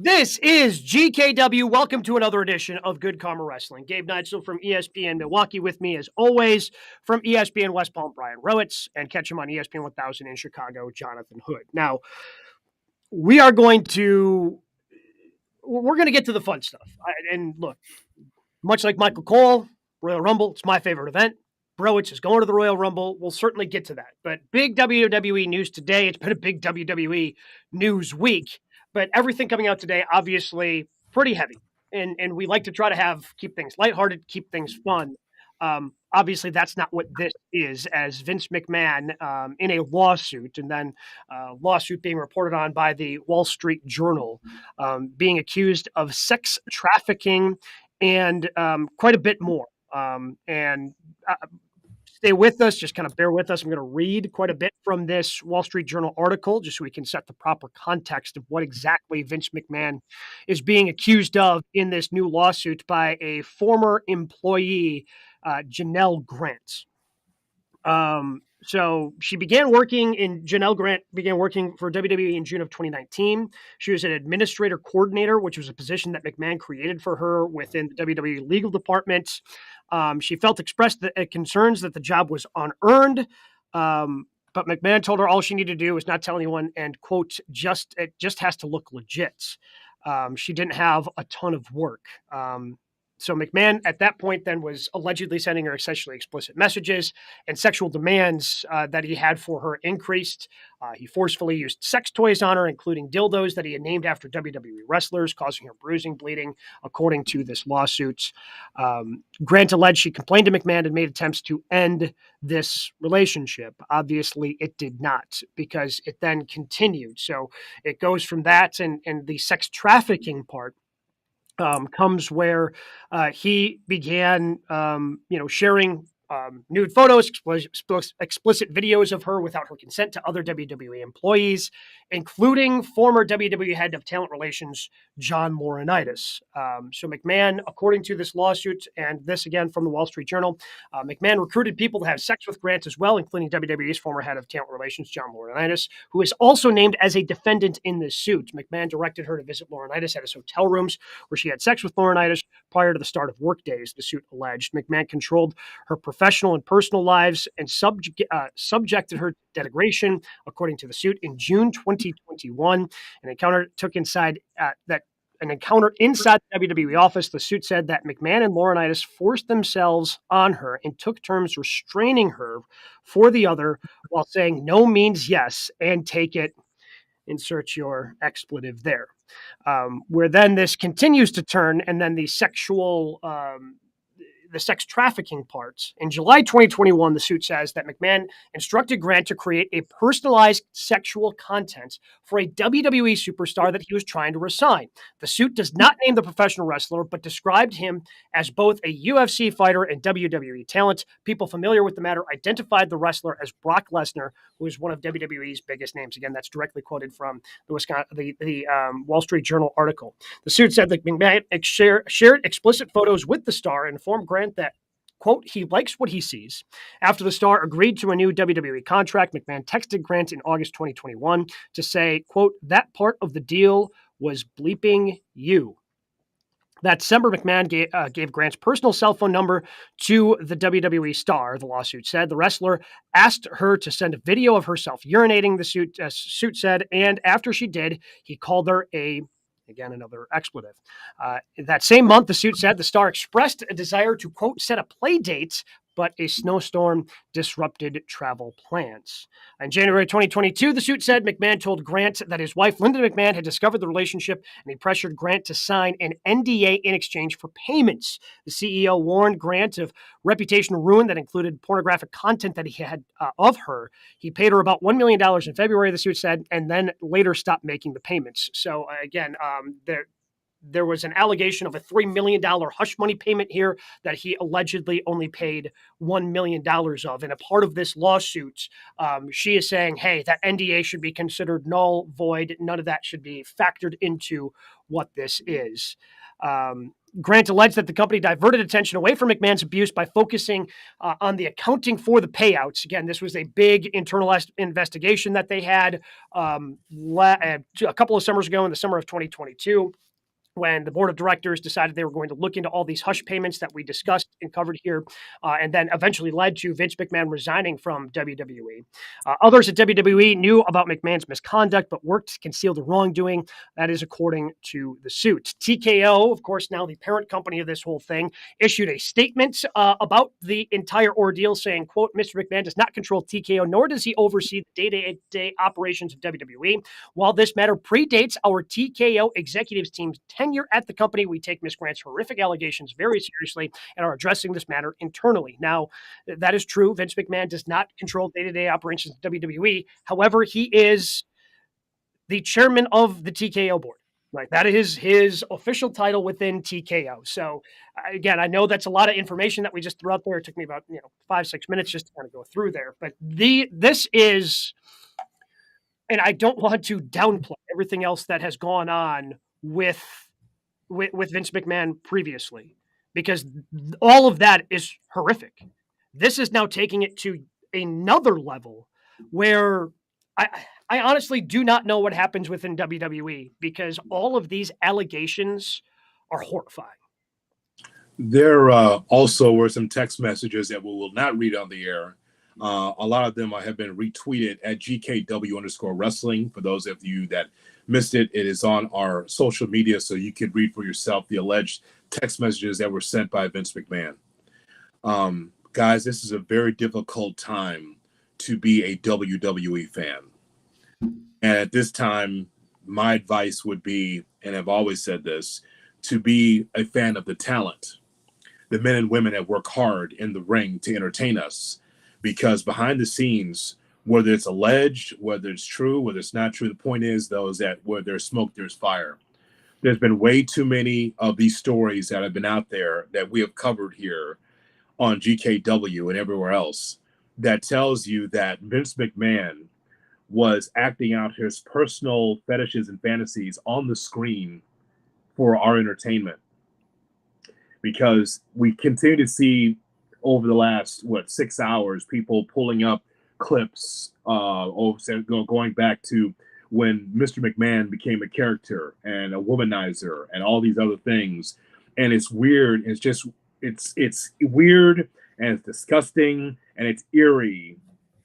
This is GKW. Welcome to another edition of Good Karma Wrestling. Gabe Neitzel from ESPN Milwaukee with me, as always, from ESPN West Palm, Brian Rowitz, and catch him on ESPN 1000 in Chicago, Jonathan Hood. Now, we are going to get to the fun stuff. And look, much like Michael Cole, Royal Rumble, it's my favorite event. Browitz is going to the Royal Rumble. We'll certainly get to that. But big WWE news today. It's been a big WWE news week. But everything coming out today, obviously, pretty heavy. And we like to try to keep things lighthearted, keep things fun. Obviously, that's not what this is, as Vince McMahon in a lawsuit, and then lawsuit being reported on by the Wall Street Journal, being accused of sex trafficking and quite a bit more. And stay with us, just kind of bear with us. I'm going to read quite a bit from this Wall Street Journal article just so we can set the proper context of what exactly Vince McMahon is being accused of in this new lawsuit by a former employee, Janelle Grant. So Janelle Grant began working for WWE in June of 2019. She was an administrator coordinator, which was a position that McMahon created for her within the WWE legal department. She expressed concerns that the job was unearned. But McMahon told her all she needed to do was not tell anyone, and quote, it just has to look legit. She didn't have a ton of work. So McMahon at that point then was allegedly sending her sexually explicit messages, and sexual demands that he had for her increased. He forcefully used sex toys on her, including dildos that he had named after WWE wrestlers, causing her bruising, bleeding, according to this lawsuit. Grant alleged she complained to McMahon and made attempts to end this relationship. Obviously, it did not, because it then continued. So it goes from that and the sex trafficking part. Comes where he began, sharing nude photos, explicit videos of her without her consent to other WWE employees, including former WWE head of talent relations, John Laurinaitis. So McMahon, according to this lawsuit, and this again from the Wall Street Journal, McMahon recruited people to have sex with Grant as well, including WWE's former head of talent relations, John Laurinaitis, who is also named as a defendant in this suit. McMahon directed her to visit Laurinaitis at his hotel rooms, where she had sex with Laurinaitis prior to the start of workdays, the suit alleged. McMahon controlled her professional and personal lives and subjected her to denigration, according to the suit. In June 2021, an encounter inside the WWE office. The suit said that McMahon and Laurinaitis forced themselves on her and took turns restraining her for the other while saying no means yes and take it. Insert your expletive there. Where then this continues to turn, and then the sex trafficking parts. In July 2021, the suit says that McMahon instructed Grant to create a personalized sexual content for a WWE superstar that he was trying to resign. The suit does not name the professional wrestler, but described him as both a UFC fighter and WWE talent. People familiar with the matter identified the wrestler as Brock Lesnar, who is one of WWE's biggest names. Again, that's directly quoted from the Wall Street Journal article. The suit said that McMahon shared explicit photos with the star and informed Grant that, quote, he likes what he sees. After the star agreed to a new WWE contract, McMahon texted Grant in August 2021 to say, quote, that part of the deal was bleeping you. That December, McMahon gave Grant's personal cell phone number to the WWE star, the lawsuit said. The wrestler asked her to send a video of herself urinating, the suit said, and after she did, he called her again, another expletive. That same month, the suit said the star expressed a desire to, quote, set a play date, but a snowstorm disrupted travel plans. In January 2022, the suit said McMahon told Grant that his wife, Linda McMahon, had discovered the relationship, and he pressured Grant to sign an NDA in exchange for payments. The CEO warned Grant of reputational ruin that included pornographic content that he had of her. He paid her about $1 million in February, the suit said, and then later stopped making the payments. So again, there was an allegation of a $3 million hush money payment here that he allegedly only paid $1 million of. And a part of this lawsuit, she is saying, hey, that NDA should be considered null, void. None of that should be factored into what this is. Grant alleged that the company diverted attention away from McMahon's abuse by focusing on the accounting for the payouts. Again, this was a big internal investigation that they had a couple of summers ago in the summer of 2022, when the board of directors decided they were going to look into all these hush payments that we discussed and covered here, and then eventually led to Vince McMahon resigning from WWE. Others at WWE knew about McMahon's misconduct, but worked to conceal the wrongdoing. That is according to the suit. TKO, of course, now the parent company of this whole thing, issued a statement about the entire ordeal saying, quote, Mr. McMahon does not control TKO, nor does he oversee the day-to-day operations of WWE. While this matter predates our TKO executives team's tenure at the company, we take Ms. Grant's horrific allegations very seriously and are addressing this matter internally. Now, that is true. Vince McMahon does not control day-to-day operations of WWE. However, he is the chairman of the TKO board. Right. That is his official title within TKO. So again, I know that's a lot of information that we just threw out there. It took me about 5-6 minutes just to kind of go through there. But this is, and I don't want to downplay everything else that has gone on with Vince McMahon previously, because all of that is horrific. This is now taking it to another level where I honestly do not know what happens within WWE, because all of these allegations are horrifying. There also were some text messages that we will not read on the air. A lot of them have been retweeted at GKW_wrestling. For those of you that missed it, it is on our social media, so you can read for yourself the alleged text messages that were sent by Vince McMahon. Guys, this is a very difficult time to be a WWE fan. And at this time, my advice would be, and I've always said this, to be a fan of the talent, the men and women that work hard in the ring to entertain us. Because behind the scenes, whether it's alleged, whether it's true, whether it's not true, the point is, though, is that where there's smoke, there's fire. There's been way too many of these stories that have been out there that we have covered here on GKW and everywhere else that tells you that Vince McMahon was acting out his personal fetishes and fantasies on the screen for our entertainment. Because we continue to see over the last, 6 hours, people pulling up clips going back to when Mr. McMahon became a character and a womanizer and all these other things. And it's weird. It's weird, and it's disgusting, and it's eerie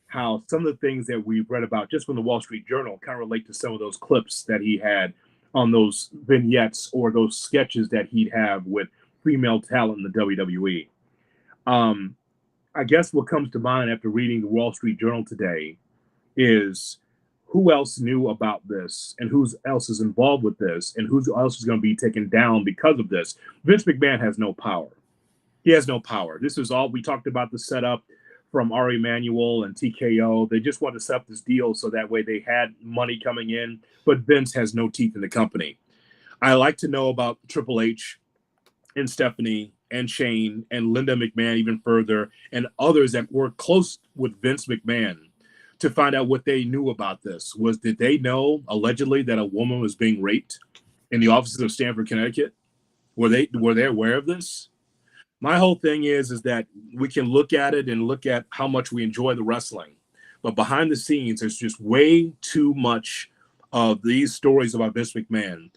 how some of the things that we've read about just from the Wall Street Journal kind of relate to some of those clips that he had on those vignettes or those sketches that he'd have with female talent in the WWE. I guess what comes to mind after reading the Wall Street Journal today is who else knew about this and who else is involved with this and who else is going to be taken down because of this. Vince McMahon has no power. He has no power. This is all we talked about, the setup from Ari Emanuel and TKO. They just wanted to set up this deal so that way they had money coming in, but Vince has no teeth in the company. I like to know about Triple H and Stephanie and Shane and Linda McMahon even further, and others that were close with Vince McMahon to find out what they knew about this. Did they know allegedly that a woman was being raped in the offices of Stamford, Connecticut? Were they aware of this? My whole thing is that we can look at it and look at how much we enjoy the wrestling, but behind the scenes, there's just way too much of these stories about Vince McMahon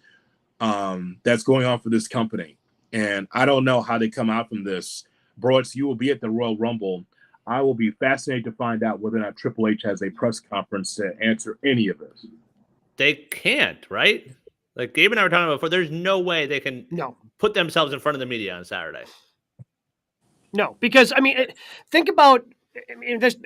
that's going on for this company. And I don't know how they come out from this. Broads, you will be at the Royal Rumble. I will be fascinated to find out whether or not Triple H has a press conference to answer any of this. They can't, right? Like Gabe and I were talking about before, there's no way they can put themselves in front of the media on Saturday. No, because, I mean, think about,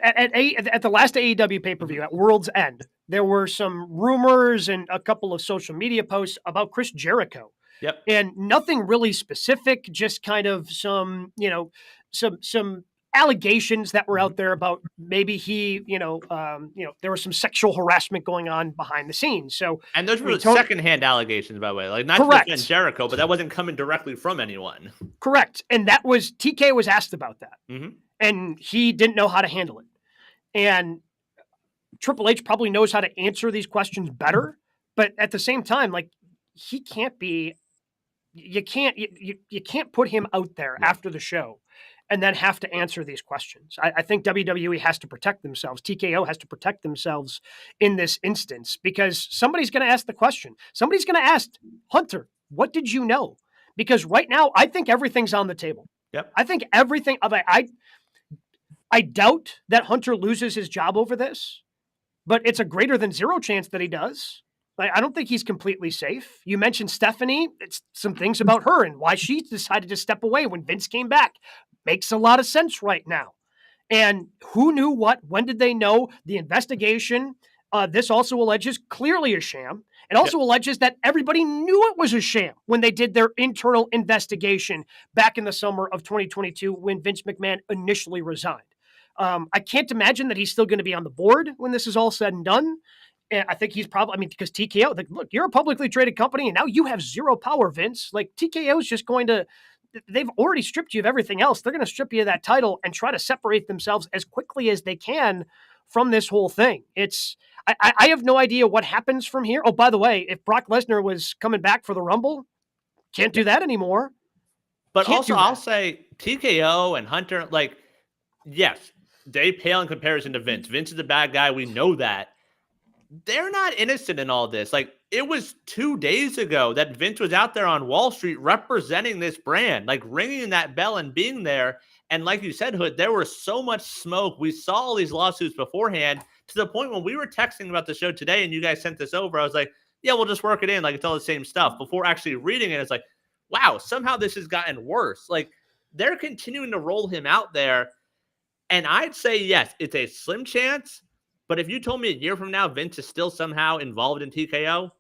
at the last AEW pay-per-view at World's End, there were some rumors and a couple of social media posts about Chris Jericho. Yep. And nothing really specific, just kind of some allegations that were out there about maybe he, there was some sexual harassment going on behind the scenes. So, and those were secondhand allegations, by the way, like not to defend Jericho, but that wasn't coming directly from anyone. Correct. And that was, TK was asked about that, and he didn't know how to handle it. And Triple H probably knows how to answer these questions better, but at the same time, like, he can't be you can't put him out there after the show and then have to answer these questions. I think WWE has to protect themselves. TKO has to protect themselves in this instance because somebody's going to ask the question. Somebody's going to ask Hunter, what did you know? Because right now, I think everything's on the table. Yep. I think everything. I doubt that Hunter loses his job over this, but it's a greater than zero chance that he does. I don't think he's completely safe. You mentioned Stephanie. It's some things about her and why she decided to step away when Vince came back. Makes a lot of sense right now. And who knew what? When did they know? The investigation. This also alleges clearly a sham. It also alleges that everybody knew it was a sham when they did their internal investigation back in the summer of 2022 when Vince McMahon initially resigned. I can't imagine that he's still going to be on the board when this is all said and done. And I think he's probably, because TKO, like, look, you're a publicly traded company and now you have zero power, Vince. Like, TKO is just going to, they've already stripped you of everything else. They're going to strip you of that title and try to separate themselves as quickly as they can from this whole thing. I have no idea what happens from here. Oh, by the way, if Brock Lesnar was coming back for the Rumble, can't do that anymore. But also, I'll say TKO and Hunter, like, yes, they pale in comparison to Vince. Vince is a bad guy. We know that. They're not innocent in all this. Like, it was 2 days ago that Vince was out there on Wall Street representing this brand, like ringing that bell and being there. And like you said, Hood, there was so much smoke. We saw all these lawsuits beforehand to the point when we were texting about the show today and you guys sent this over, I was like, yeah, we'll just work it in. Like, it's all the same stuff. Before actually reading it, it's like, wow, somehow this has gotten worse. Like, they're continuing to roll him out there. And I'd say, yes, it's a slim chance. But if you told me a year from now Vince is still somehow involved in TKO,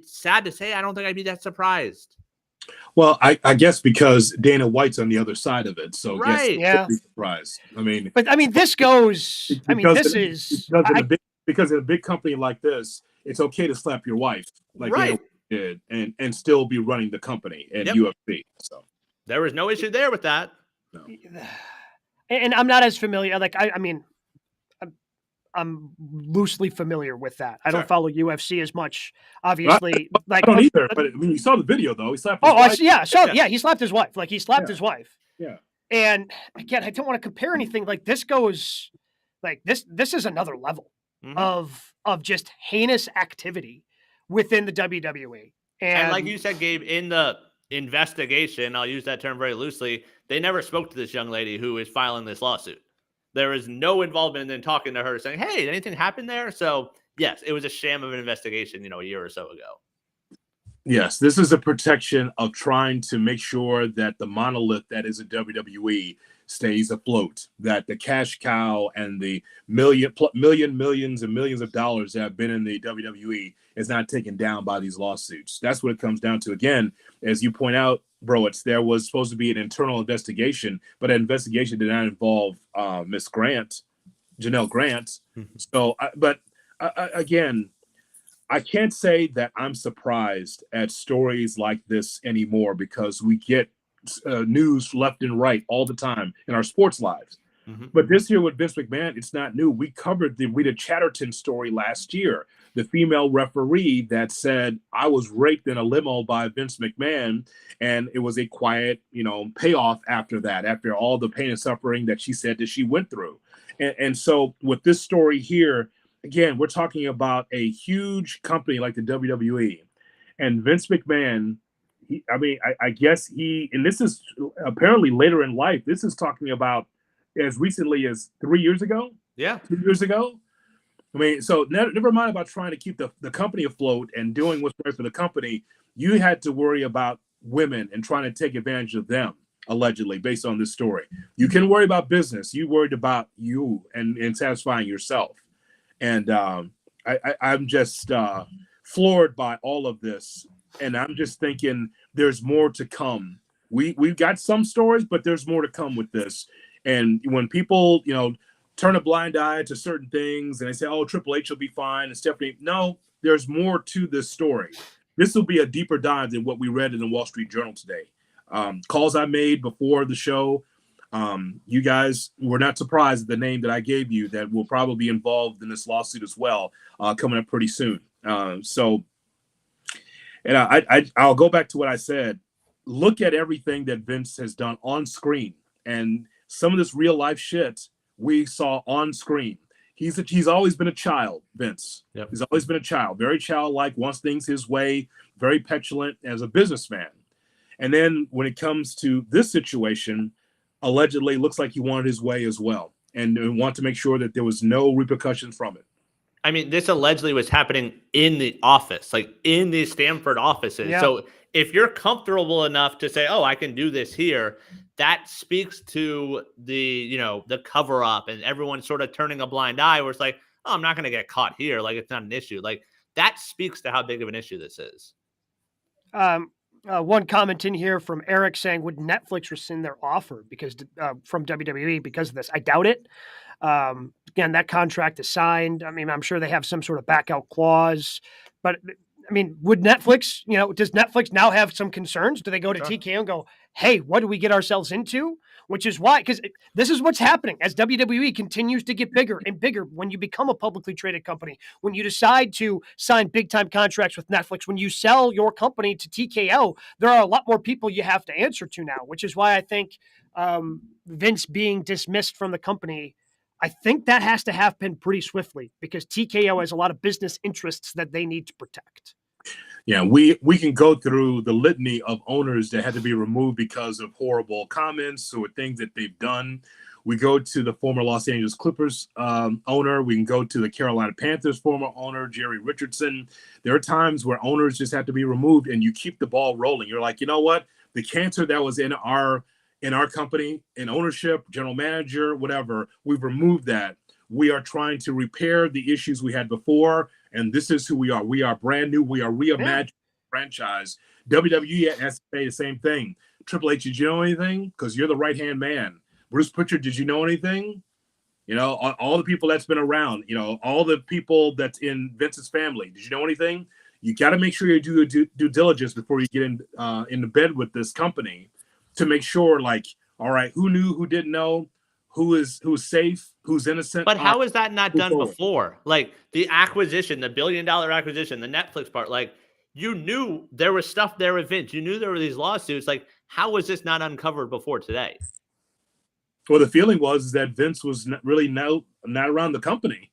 sad to say, I don't think I'd be that surprised. Well, I guess because Dana White's on the other side of it, so right, yes, be surprised. This goes. Because in a big company like this, it's okay to slap your wife, like right. Dana did, and still be running the company and UFC. So there was no issue there with that. No. And I'm not as familiar. Like I'm loosely familiar with that. I don't follow UFC as much, obviously. I don't either. But you saw the video though. He slapped his wife. He slapped his wife. Like, he slapped his wife. Yeah. And again, I don't want to compare anything. Like, this goes, like, this is another level of just heinous activity within the WWE. And like you said, Gabe, in the investigation, I'll use that term very loosely, they never spoke to this young lady who is filing this lawsuit. There was no involvement in talking to her saying, hey, did anything happen there? So, yes, it was a sham of an investigation, a year or so ago. Yes, this is a protection of trying to make sure that the monolith that is a WWE stays afloat, that the cash cow and the millions and millions of dollars that have been in the WWE is not taken down by these lawsuits. That's what it comes down to. Again, as you point out, bro, there was supposed to be an internal investigation, but that investigation did not involve Miss Grant, Janelle Grant. So, again, I can't say that I'm surprised at stories like this anymore because we get news left and right all the time in our sports lives. But this year with Vince McMahon, it's not new. We covered the Rita Chatterton story last year, the female referee that said, I was raped in a limo by Vince McMahon. And it was a quiet, payoff after that, after all the pain and suffering that she said that she went through. And so with this story here, again, we're talking about a huge company like the WWE. And Vince McMahon, I guess and this is apparently later in life, this is talking about as recently as 3 years ago. Yeah. 2 years ago. So never mind about trying to keep the company afloat and doing what's right for the company. You had to worry about women and trying to take advantage of them, allegedly, based on this story. You can worry about business. You worried about you and satisfying yourself. And I'm just floored by all of this. And I'm just thinking there's more to come. We've got some stories, but there's more to come with this. And when people, turn a blind eye to certain things and they say, oh, Triple H will be fine and Stephanie, no, there's more to this story. This will be a deeper dive than what we read in the Wall Street Journal today. Calls I made before the show, you guys were not surprised at the name that I gave you that will probably be involved in this lawsuit as well, coming up pretty soon. So And I'll go back to what I said. Look at everything that Vince has done on screen, and some of this real life shit we saw on screen. He's always been a child, Vince. Yep. He's always been a child, very childlike, wants things his way, very petulant as a businessman. And then when it comes to this situation, allegedly looks like he wanted his way as well, and want to make sure that there was no repercussions from it. I mean, this allegedly was happening in the office, like in the Stanford offices. Yeah. So if you're comfortable enough to say, oh, I can do this here, that speaks to the cover up and everyone sort of turning a blind eye where it's like, oh, I'm not going to get caught here. Like, it's not an issue. Like, that speaks to how big of an issue this is. One comment in here from Eric saying, would Netflix rescind their offer because from WWE because of this? I doubt it. Again, that contract is signed. I mean, I'm sure they have some sort of back out clause, but I mean, would Netflix, does Netflix now have some concerns? Do they go to TKO and go, hey, what do we get ourselves into? Which is why, because this is what's happening as WWE continues to get bigger and bigger. When you become a publicly traded company, when you decide to sign big time contracts with Netflix, when you sell your company to TKO, there are a lot more people you have to answer to now, which is why I think Vince being dismissed from the company, I think that has to happen pretty swiftly because TKO has a lot of business interests that they need to protect. Yeah, we can go through the litany of owners that had to be removed because of horrible comments or things that they've done. We go to the former Los Angeles Clippers owner. We can go to the Carolina Panthers former owner, Jerry Richardson. There are times where owners just have to be removed and you keep the ball rolling. You're like, you know what? The cancer that was in our company, in ownership, general manager, whatever, we've removed that. We are trying to repair the issues we had before, and this is who we are. We are brand new. We are reimagined franchise. WWE has to say the same thing. Triple H, did you know anything? Because you're the right-hand man. Bruce Pritchard, did you know anything? All the people that's been around, all the people that's in Vince's family. Did you know anything? You got to make sure you do due diligence before you get into bed with this company to make sure, like, all right, who knew, who didn't know, who's safe, who's innocent. But how is that not done before? Like the acquisition, the $1 billion acquisition, the Netflix part, like you knew there was stuff there with Vince. You knew there were these lawsuits. Like, how was this not uncovered before today? Well, the feeling was that Vince was not around the company.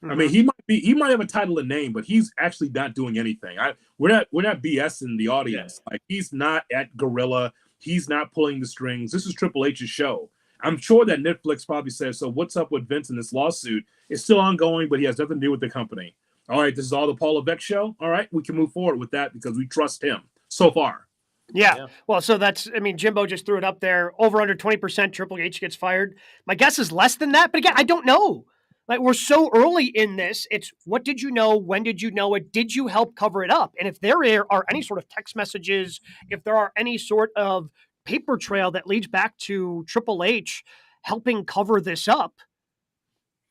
Mm-hmm. I mean, he might have a title and name, but he's actually not doing anything. We're not BSing the audience. Yeah. Like, he's not at Gorilla. He's not pulling the strings. This is Triple H's show. I'm sure that Netflix probably says, so what's up with Vince in this lawsuit? It's still ongoing, but he has nothing to do with the company. All right, this is all the Paul Levesque show. All right, we can move forward with that because we trust him so far. Yeah. Well, so Jimbo just threw it up there. Over under 20% Triple H gets fired. My guess is less than that, but again, I don't know. Like, we're so early in this. It's what did you know? When did you know it? Did you help cover it up? And if there are any sort of text messages, if there are any sort of paper trail that leads back to Triple H helping cover this up,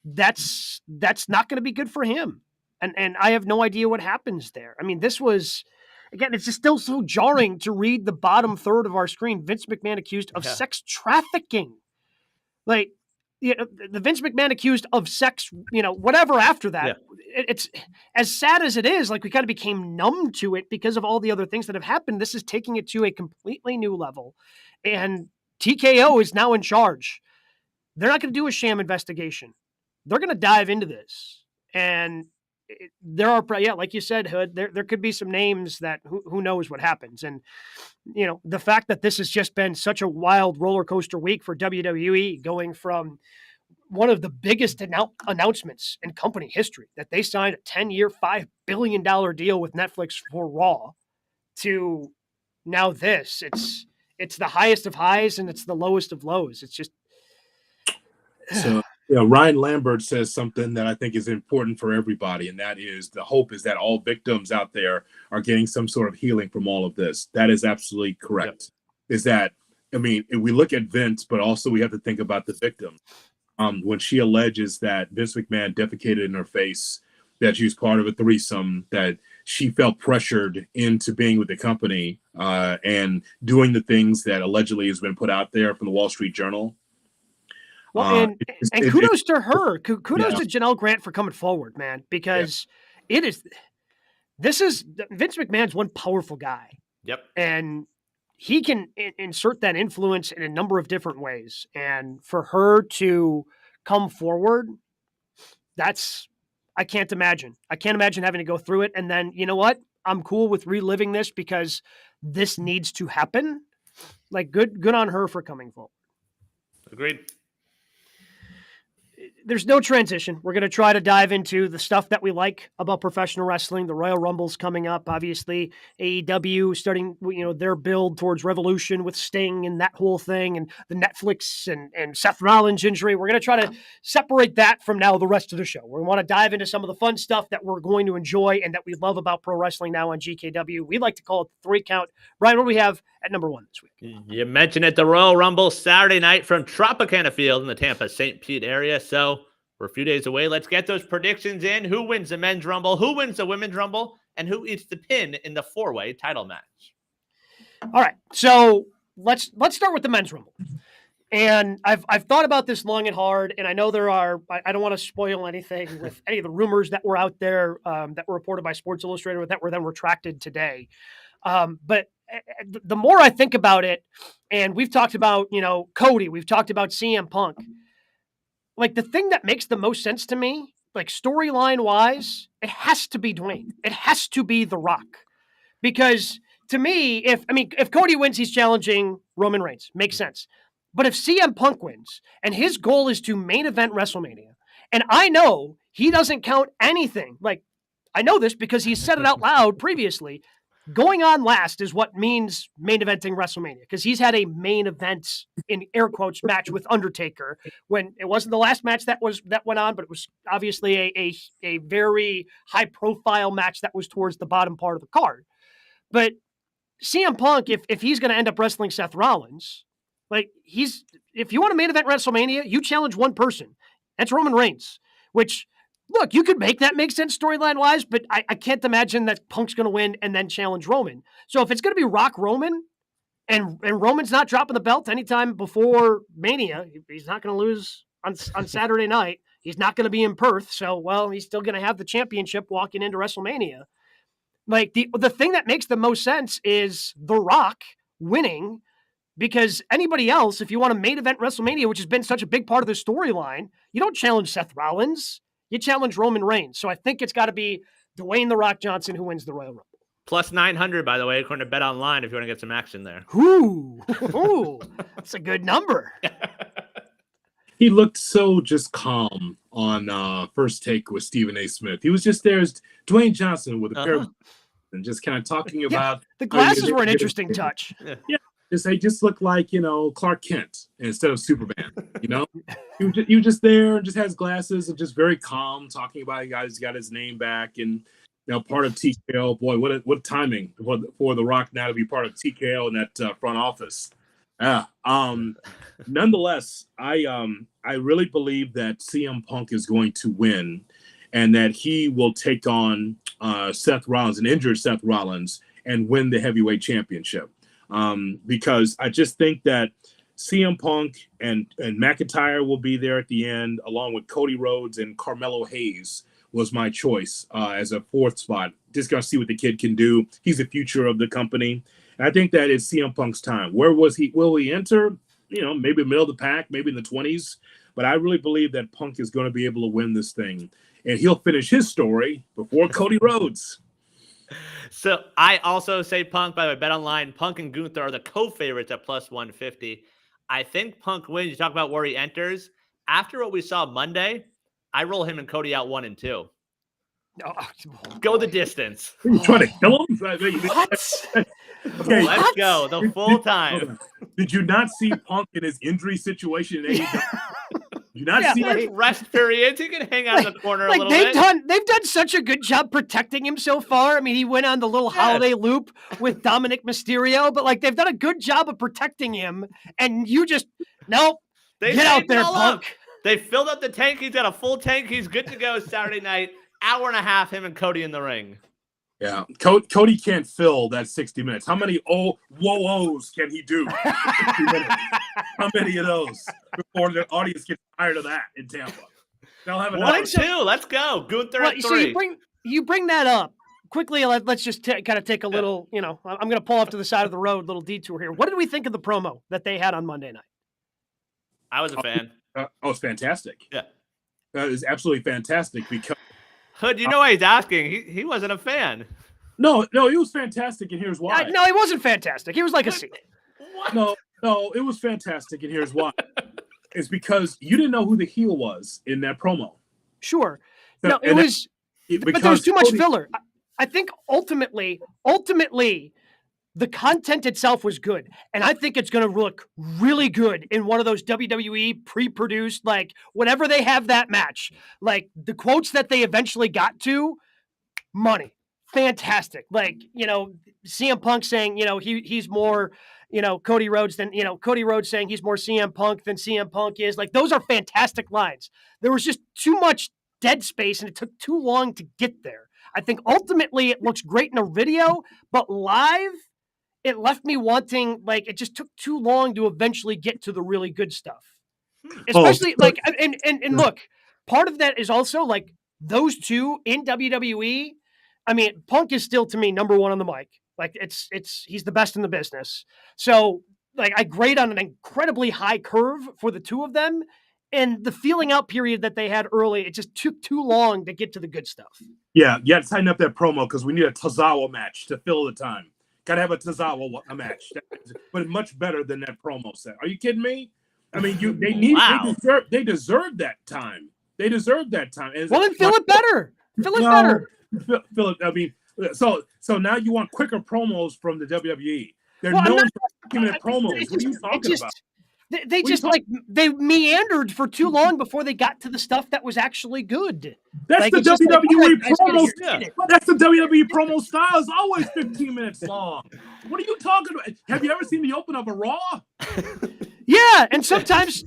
that's not going to be good for him. And I have no idea what happens there. I mean, this was, again, it's just still so jarring to read the bottom third of our screen. Vince McMahon accused of sex trafficking. Like, the Vince McMahon accused of sex, whatever after that. Yeah. It's as sad as it is, like, we kind of became numb to it because of all the other things that have happened. This is taking it to a completely new level. And TKO is now in charge. They're not going to do a sham investigation. They're going to dive into this. And there are, like you said, Hood, there could be some names that who knows what happens. And, the fact that this has just been such a wild roller coaster week for WWE, going from one of the biggest announcements in company history, that they signed a 10-year, $5 billion deal with Netflix for Raw, to now this. It's the highest of highs and it's the lowest of lows. It's just. So, Ryan Lambert says something that I think is important for everybody, and that is the hope is that all victims out there are getting some sort of healing from all of this. That is absolutely correct. Yep. Is that, I mean, if we look at Vince, but also we have to think about the victim. When she alleges that Vince McMahon defecated in her face, that she was part of a threesome, that she felt pressured into being with the company and doing the things that allegedly has been put out there from the Wall Street Journal. Well, and kudos to her. Kudos to Janelle Grant for coming forward, man, because it is Vince McMahon's one powerful guy. Yep. And he can insert that influence in a number of different ways. And for her to come forward, I can't imagine. I can't imagine having to go through it. And then, you know what? I'm cool with reliving this because this needs to happen. Like, good on her for coming forward. Agreed. There's no transition. We're going to try to dive into the stuff that we like about professional wrestling. The Royal Rumble's coming up, obviously. AEW starting, their build towards Revolution with Sting and that whole thing, and the Netflix and Seth Rollins injury. We're going to try to separate that from now the rest of the show. We want to dive into some of the fun stuff that we're going to enjoy and that we love about pro wrestling now on GKW. We like to call it the 3 count. Brian, what do we have at number 1 this week? You mentioned it, the Royal Rumble Saturday night from Tropicana Field in the Tampa St. Pete area. So we're a few days away. Let's get those predictions in. Who wins the men's Rumble? Who wins the women's Rumble? And who eats the pin in the 4-way title match? All right. So let's start with the men's Rumble. And I've thought about this long and hard, and I know I don't want to spoil anything with any of the rumors that were out there that were reported by Sports Illustrated that were then retracted today. But the more I think about it, and we've talked about, Cody, we've talked about CM Punk, like the thing that makes the most sense to me, like storyline wise, it has to be Dwayne. It has to be The Rock. Because to me, if Cody wins, he's challenging Roman Reigns. Makes sense. But if CM Punk wins and his goal is to main event WrestleMania, and I know he doesn't count anything, like I know this because he's said it out loud previously, going on last is what means main eventing WrestleMania, because he's had a main event in air quotes match with Undertaker when it wasn't the last match that went on, but it was obviously a very high profile match that was towards the bottom part of the card. But CM Punk, if he's going to end up wrestling Seth Rollins, if you want to main event WrestleMania, you challenge one person. That's Roman Reigns, which, look, you could make that make sense storyline-wise, but I can't imagine that Punk's going to win and then challenge Roman. So if it's going to be Rock Roman, and Roman's not dropping the belt anytime before Mania, he's not going to lose on Saturday night. He's not going to be in Perth, so, he's still going to have the championship walking into WrestleMania. Like, the thing that makes the most sense is The Rock winning, because anybody else, if you want to main event WrestleMania, which has been such a big part of the storyline, you don't challenge Seth Rollins. You challenge Roman Reigns. So I think it's got to be Dwayne The Rock Johnson who wins the Royal Rumble. Plus 900, by the way, according to Bet Online, if you want to get some action there. Ooh, that's a good number. He looked so just calm on First Take with Stephen A. Smith. He was just there as Dwayne Johnson with a pair of and just kind of talking about the glasses were an interesting touch. Yeah. They just look like, Clark Kent instead of Superman, You just there and just has glasses and just very calm, talking about he's got his name back and, part of TKO. Boy, what timing for The Rock now to be part of TKO in that front office. Nonetheless, I really believe that CM Punk is going to win and that he will take on Seth Rollins, an injured Seth Rollins, and win the heavyweight championship. Because I just think that CM Punk and McIntyre will be there at the end, along with Cody Rhodes and Carmelo Hayes was my choice as a 4th spot. Just got to see what the kid can do. He's the future of the company. And I think that is CM Punk's time. Where was he? Will he enter? Maybe middle of the pack, maybe in the 20s. But I really believe that Punk is going to be able to win this thing. And he'll finish his story before Cody Rhodes. So I also say Punk. By the way, Bet Online, Punk and Gunther are the co-favorites at plus 150. I think Punk wins. You talk about where he enters. After what we saw Monday, I roll him and Cody out 1 and 2. Go the distance. Are you trying to kill him? What? Okay, let's go. The full time. Did you not see Punk in his injury situation in AEW? You not see rest periods. He can hang out in the corner a little bit. They've done such a good job protecting him so far. I mean, he went on the little holiday loop with Dominic Mysterio, but they've done a good job of protecting him. And you just get out there, Punk. They filled up the tank. He's got a full tank. He's good to go Saturday night. Hour and a half, him and Cody in the ring. Yeah, Cody can't fill that 60 minutes. How many whoa-ohs can he do? How many of those before the audience gets tired of that in Tampa? They'll have 1 and 2. Let's go. Gunther at 3. So you bring that up quickly, let's just kind of take a little, I'm going to pull off to the side of the road, little detour here. What did we think of the promo that they had on Monday night? I was a fan. It's fantastic. Yeah. It's absolutely fantastic because Hood, you know why he's asking? He wasn't a fan. No, it was fantastic, and here's why. No, he wasn't fantastic. He was like a C. What? No, it was fantastic, and here's why. It's because you didn't know who the heel was in that promo. Sure. No, it was, but there was too much filler. I think ultimately, the content itself was good, and I think it's going to look really good in one of those WWE pre-produced, like whenever they have that match, like the quotes that they eventually got to, money. Fantastic. Like, CM Punk saying, he's more, Cody Rhodes than, Cody Rhodes saying he's more CM Punk than CM Punk is. Like, those are fantastic lines. There was just too much dead space and it took too long to get there. I think ultimately it looks great in a video, but live, it left me wanting, like, it just took too long to eventually get to the really good stuff. Especially and look, part of that is also like those two in WWE. I mean, Punk is still to me number one on the mic. Like he's the best in the business. So like I grade on an incredibly high curve for the two of them. And the feeling out period that they had early, it just took too long to get to the good stuff. Yeah, you got to tighten up that promo because we need a Tozawa match to fill the time. Got to have a Tozawa match, but much better than that promo set. Are you kidding me? I mean, they deserve that time. They deserve that time. Well, then fill it better. Fill it better. Philip, I mean, so now you want quicker promos from the WWE. They're known for giving promos. What are you talking about? They just they meandered for too long before they got to the stuff that was actually good. That's the WWE promo style. That's the WWE promo style. It's always 15 minutes long. What are you talking about? Have you ever seen the open of a Raw? Yeah, and sometimes,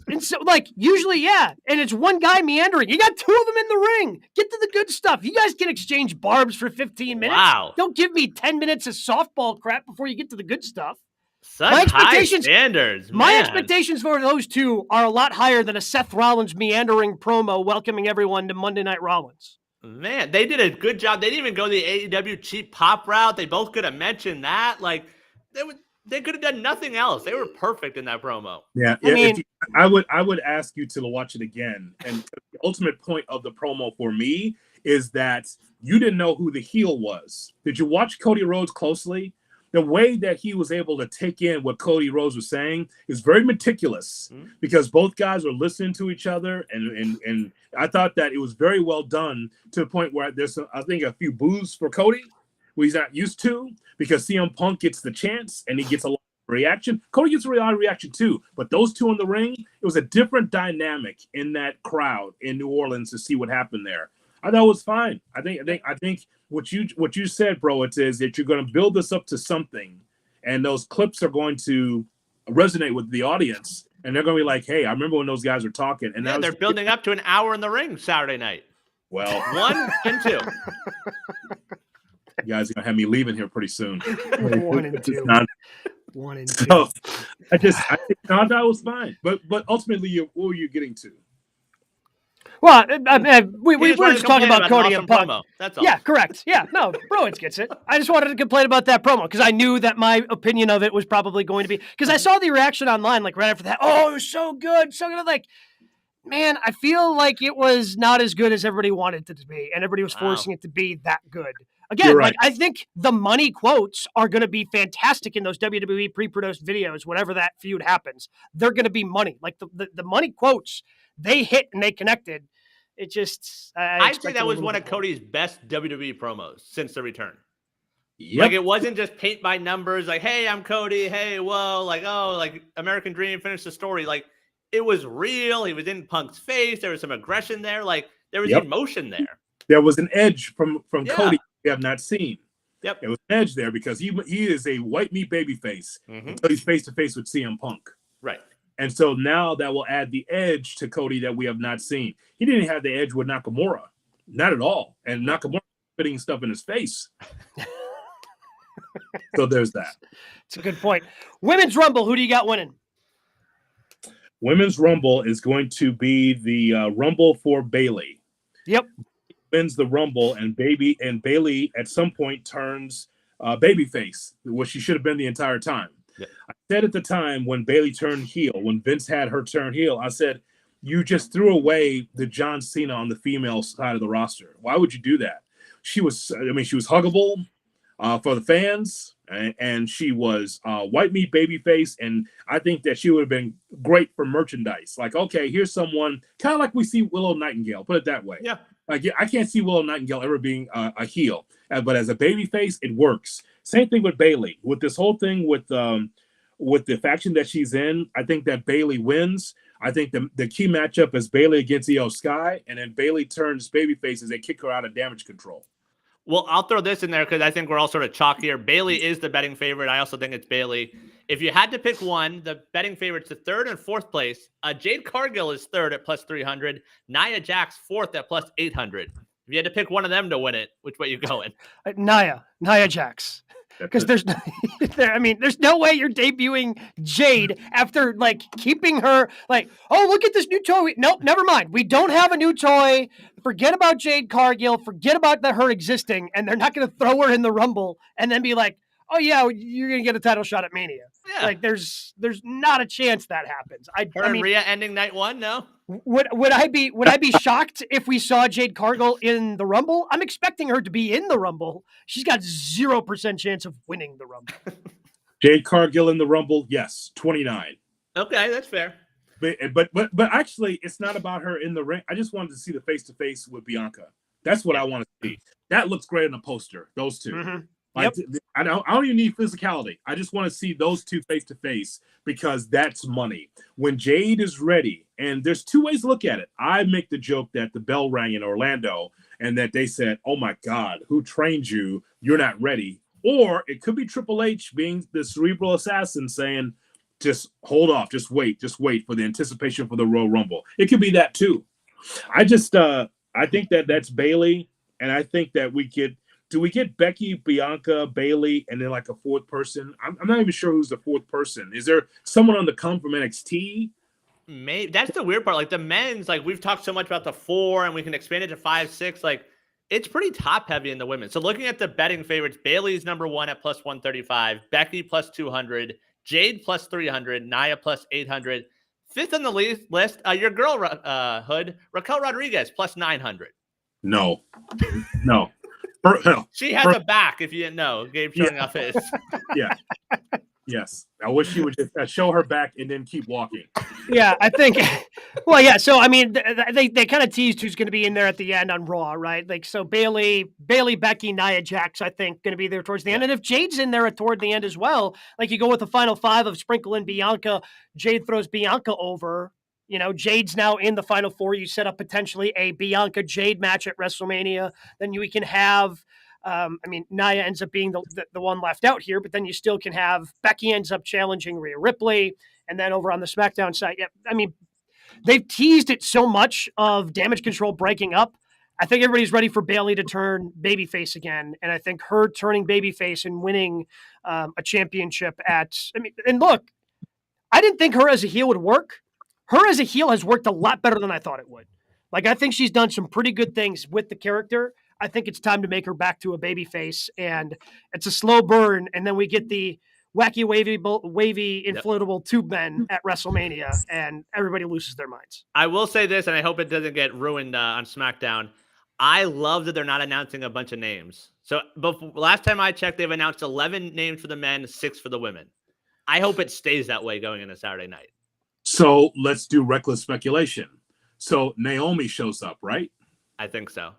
usually, yeah, and it's one guy meandering. You got two of them in the ring. Get to the good stuff. You guys can exchange barbs for 15 minutes. Wow. Don't give me 10 minutes of softball crap before you get to the good stuff. Such high standards, man. My expectations for those two are a lot higher than a Seth Rollins meandering promo welcoming everyone to Monday Night Rollins. Man, they did a good job. They didn't even go the AEW cheap pop route. They both could have mentioned that. Like, they could have done nothing else. They were perfect in that promo. Yeah, I would ask you to watch it again. And the ultimate point of the promo for me is that you didn't know who the heel was. Did you watch Cody Rhodes closely? The way that he was able to take in what Cody Rhodes was saying is very meticulous because both guys were listening to each other. And I thought that it was very well done to the point where there's, I think, a few boos for Cody, who he's not used to because CM Punk gets the chance and he gets a lot of reaction. Cody gets a lot of reaction too. But those two in the ring, it was a different dynamic in that crowd in New Orleans to see what happened there. I thought it was fine. I think what you said, bro, it is that you're going to build this up to something, and those clips are going to resonate with the audience, and they're going to be like, "Hey, I remember when those guys were talking." And they're building up to an hour in the ring Saturday night. Well, 1 and 2. You guys are going to have me leaving here pretty soon. 1 and 2. 1 and 2. So I thought that was fine, but ultimately, what were you getting to? Well, we were just talking about Cody and Punk. Promo. That's all. Yeah, correct. Yeah, no, Rollins gets it. I just wanted to complain about that promo because I knew that my opinion of it was probably going to be because I saw the reaction online like right after that. Oh, it was so good, so good. Like, man, I feel like it was not as good as everybody wanted it to be, and everybody was forcing it to be that good. Again, right. Like I think the money quotes are going to be fantastic in those WWE pre-produced videos. Whenever that feud happens, they're going to be money. Like the money quotes, they hit and they connected. It just, I'd say that was one of Cody's best WWE promos since the return. Yep. Like it wasn't just paint by numbers. Like, hey, I'm Cody. Hey, whoa, like like American Dream, finish the story. Like it was real. He was in Punk's face. There was some aggression there. Like there was emotion there. There was an edge from Cody we have not seen. Yep, there was an edge there because he is a white meat baby face until he's face to face with CM Punk. Right. And so now that will add the edge to Cody that we have not seen. He didn't have the edge with Nakamura. Not at all. And Nakamura putting stuff in his face. So there's that. It's a good point. Women's Rumble, who do you got winning? Women's Rumble is going to be the Rumble for Bayley. Yep. wins the Rumble, and Bayley at some point turns babyface, which she should have been the entire time. Yeah. I said at the time when Bayley turned heel, when Vince had her turn heel, I said, you just threw away the John Cena on the female side of the roster. Why would you do that? She was huggable for the fans, and she was white meat babyface, and I think that she would have been great for merchandise. Like, okay, here's someone kind of like we see Willow Nightingale, put it that way. Yeah. Like, I can't see Willow Nightingale ever being a heel, but as a babyface, it works. Same thing with Bayley. With this whole thing with the faction that she's in, I think that Bayley wins. I think the key matchup is Bayley against Io Sky, and then Bayley turns babyface as they kick her out of Damage Control. Well, I'll throw this in there because I think we're all sort of chalk here. Bayley is the betting favorite. I also think it's Bayley. If you had to pick one, the betting favorites to third and fourth place, Jade Cargill is third at plus 300. Nia Jax fourth at plus 800. If you had to pick one of them to win it, which way you going? Nia Jax. Because there's no way you're debuting Jade after like keeping her like, oh, look at this new toy. Nope, never mind. We don't have a new toy. Forget about Jade Cargill. Forget about her existing. And they're not going to throw her in the Rumble and then be like, oh yeah, you're going to get a title shot at Mania. Yeah. Like there's not a chance that happens. I mean, Rhea ending night one. No. Would I be shocked if we saw Jade Cargill in the Rumble? I'm expecting her to be in the Rumble. She's got 0% chance of winning the Rumble. Jade Cargill in the Rumble, yes, 29. Okay, that's fair. But actually, it's not about her in the ring. I just wanted to see the face-to-face with Bianca. That's what I want to see. That looks great in a poster, those two. Mm-hmm. Like, yep. I don't even need physicality. I just want to see those two face-to-face because that's money. When Jade is ready, and there's two ways to look at it. I make the joke that the bell rang in Orlando and that they said, oh, my God, who trained you? You're not ready. Or it could be Triple H being the cerebral assassin saying, just hold off, just wait for the anticipation for the Royal Rumble. It could be that, too. I think that's Bayley, and I think that do we get Becky, Bianca, Bayley, and then like a fourth person? I'm not even sure who's the fourth person. Is there someone on the come from NXT? Maybe that's the weird part. Like the men's, like we've talked so much about the 4, and we can expand it to 5, 6. Like it's pretty top heavy in the women. So looking at the betting favorites, Bayley's number 1 at plus 135, Becky plus 200, Jade plus 300, Nia plus 800. Fifth on the list, your girl Hood, Raquel Rodriguez plus 900. No. She has a back, if you didn't know. Gabe showing off his. Yeah. Yes. I wish she would just show her back and then keep walking. Yeah, I think. Well, yeah. So, I mean, they kind of teased who's going to be in there at the end on Raw, right? Like, so Bayley, Becky, Nia Jax, I think, going to be there towards the end. And if Jade's in there toward the end as well, like you go with the final 5 of Sprinkle and Bianca, Jade throws Bianca over. You know, Jade's now in the final 4. You set up potentially a Bianca Jade match at WrestleMania. Then we can have, Nia ends up being the one left out here, but then you still can have Becky ends up challenging Rhea Ripley. And then over on the SmackDown side, they've teased it so much of Damage Control breaking up. I think everybody's ready for Bayley to turn babyface again. And I think her turning babyface and winning a championship and look, I didn't think her as a heel would work. Her as a heel has worked a lot better than I thought it would. Like, I think she's done some pretty good things with the character. I think it's time to make her back to a babyface, and it's a slow burn. And then we get the wacky, wavy inflatable tube men at WrestleMania, and everybody loses their minds. I will say this, and I hope it doesn't get ruined on SmackDown. I love that they're not announcing a bunch of names. So last time I checked, they've announced 11 names for the men, 6 for the women. I hope it stays that way going into Saturday night. So let's do reckless speculation. So Naomi shows up, right? I think so.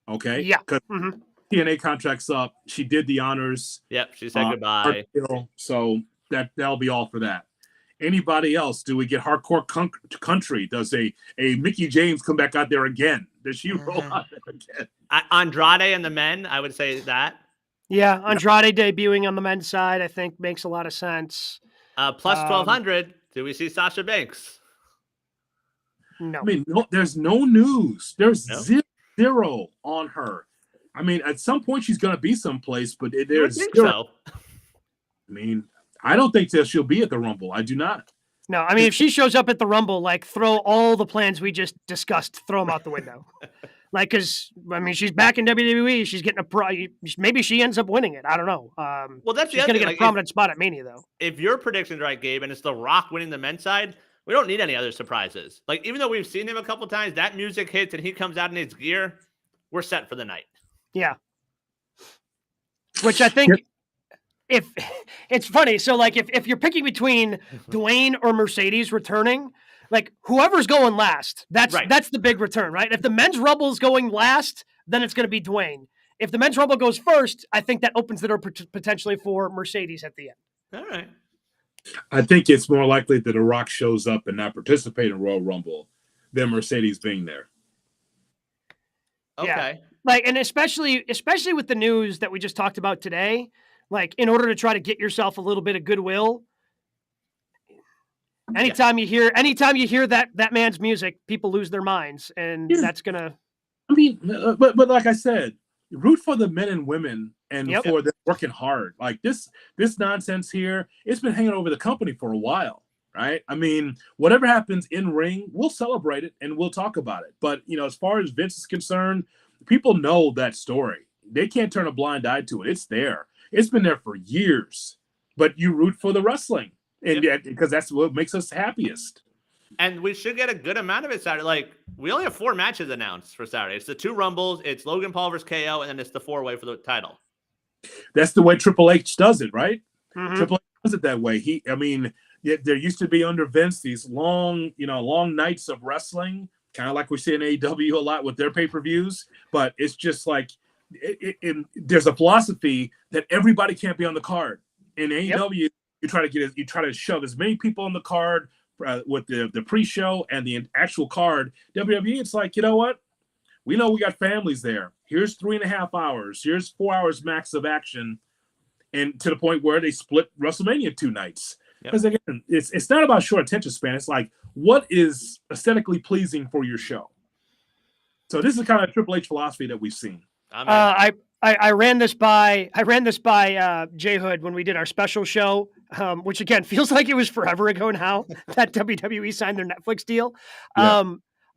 Okay. Yeah. Mm-hmm. TNA contract's up. She did the honors. Yep. She said goodbye. So that'll be all for that. Anybody else? Do we get hardcore country? Does a Mickie James come back out there again? Does she roll out there again? Andrade and the men, I would say that. Yeah. Andrade debuting on the men's side, I think makes a lot of sense. Plus 1,200. Do we see Sasha Banks? No. I mean, there's no news. There's zero on her. I mean, at some point she's going to be someplace, but there's zero. So. I mean, I don't think that she'll be at the Rumble. I do not. No, I mean, if she shows up at the Rumble, like throw all the plans we just discussed, throw them out the window. Like, because I mean, she's back in WWE. She's getting maybe she ends up winning it. I don't know. Well, that's she's going to get a prominent spot at Mania, though. If your prediction's right, Gabe, and it's The Rock winning the men's side, we don't need any other surprises. Like, even though we've seen him a couple times, that music hits and he comes out in his gear, we're set for the night. Yeah. Which I think, if it's funny, so like if you're picking between Dwayne or Mercedes returning, like whoever's going last, that's the big return, right? If the men's Rumble's going last, then it's going to be Dwayne. If the men's Rumble goes first, I think that opens the door potentially for Mercedes at the end. All right. I think it's more likely that The Rock shows up and not participate in Royal Rumble than Mercedes being there. Okay. Yeah. Like, and especially with the news that we just talked about today, like in order to try to get yourself a little bit of goodwill. Anytime you hear that man's music, people lose their minds, and that's gonna. I mean, but like I said, root for the men and women, and for them working hard. Like this nonsense here, it's been hanging over the company for a while, right? I mean, whatever happens in ring, we'll celebrate it and we'll talk about it. But as far as Vince is concerned, people know that story. They can't turn a blind eye to it. It's there. It's been there for years. But you root for the wrestling. And because that's what makes us happiest. And we should get a good amount of it Saturday. Like, we only have 4 matches announced for Saturday. It's the 2 Rumbles, it's Logan Paul versus KO, and then it's the 4-way for the title. That's the way Triple H does it, right? Mm-hmm. Triple H does it that way. There used to be under Vince these long nights of wrestling, kind of like we see in AEW a lot with their pay-per-views. But it's just like there's a philosophy that everybody can't be on the card. In AEW, you try to shove as many people on the card with the pre-show and the actual card. WWE, it's like, you know what? We know we got families there. Here's 3.5 hours. Here's 4 hours max of action, and to the point where they split WrestleMania 2 nights. Because again, it's not about short attention span. It's like, what is aesthetically pleasing for your show? So this is kind of Triple H philosophy that we've seen. I ran this by Jay Hood when we did our special show, which again feels like it was forever ago now that WWE signed their Netflix deal.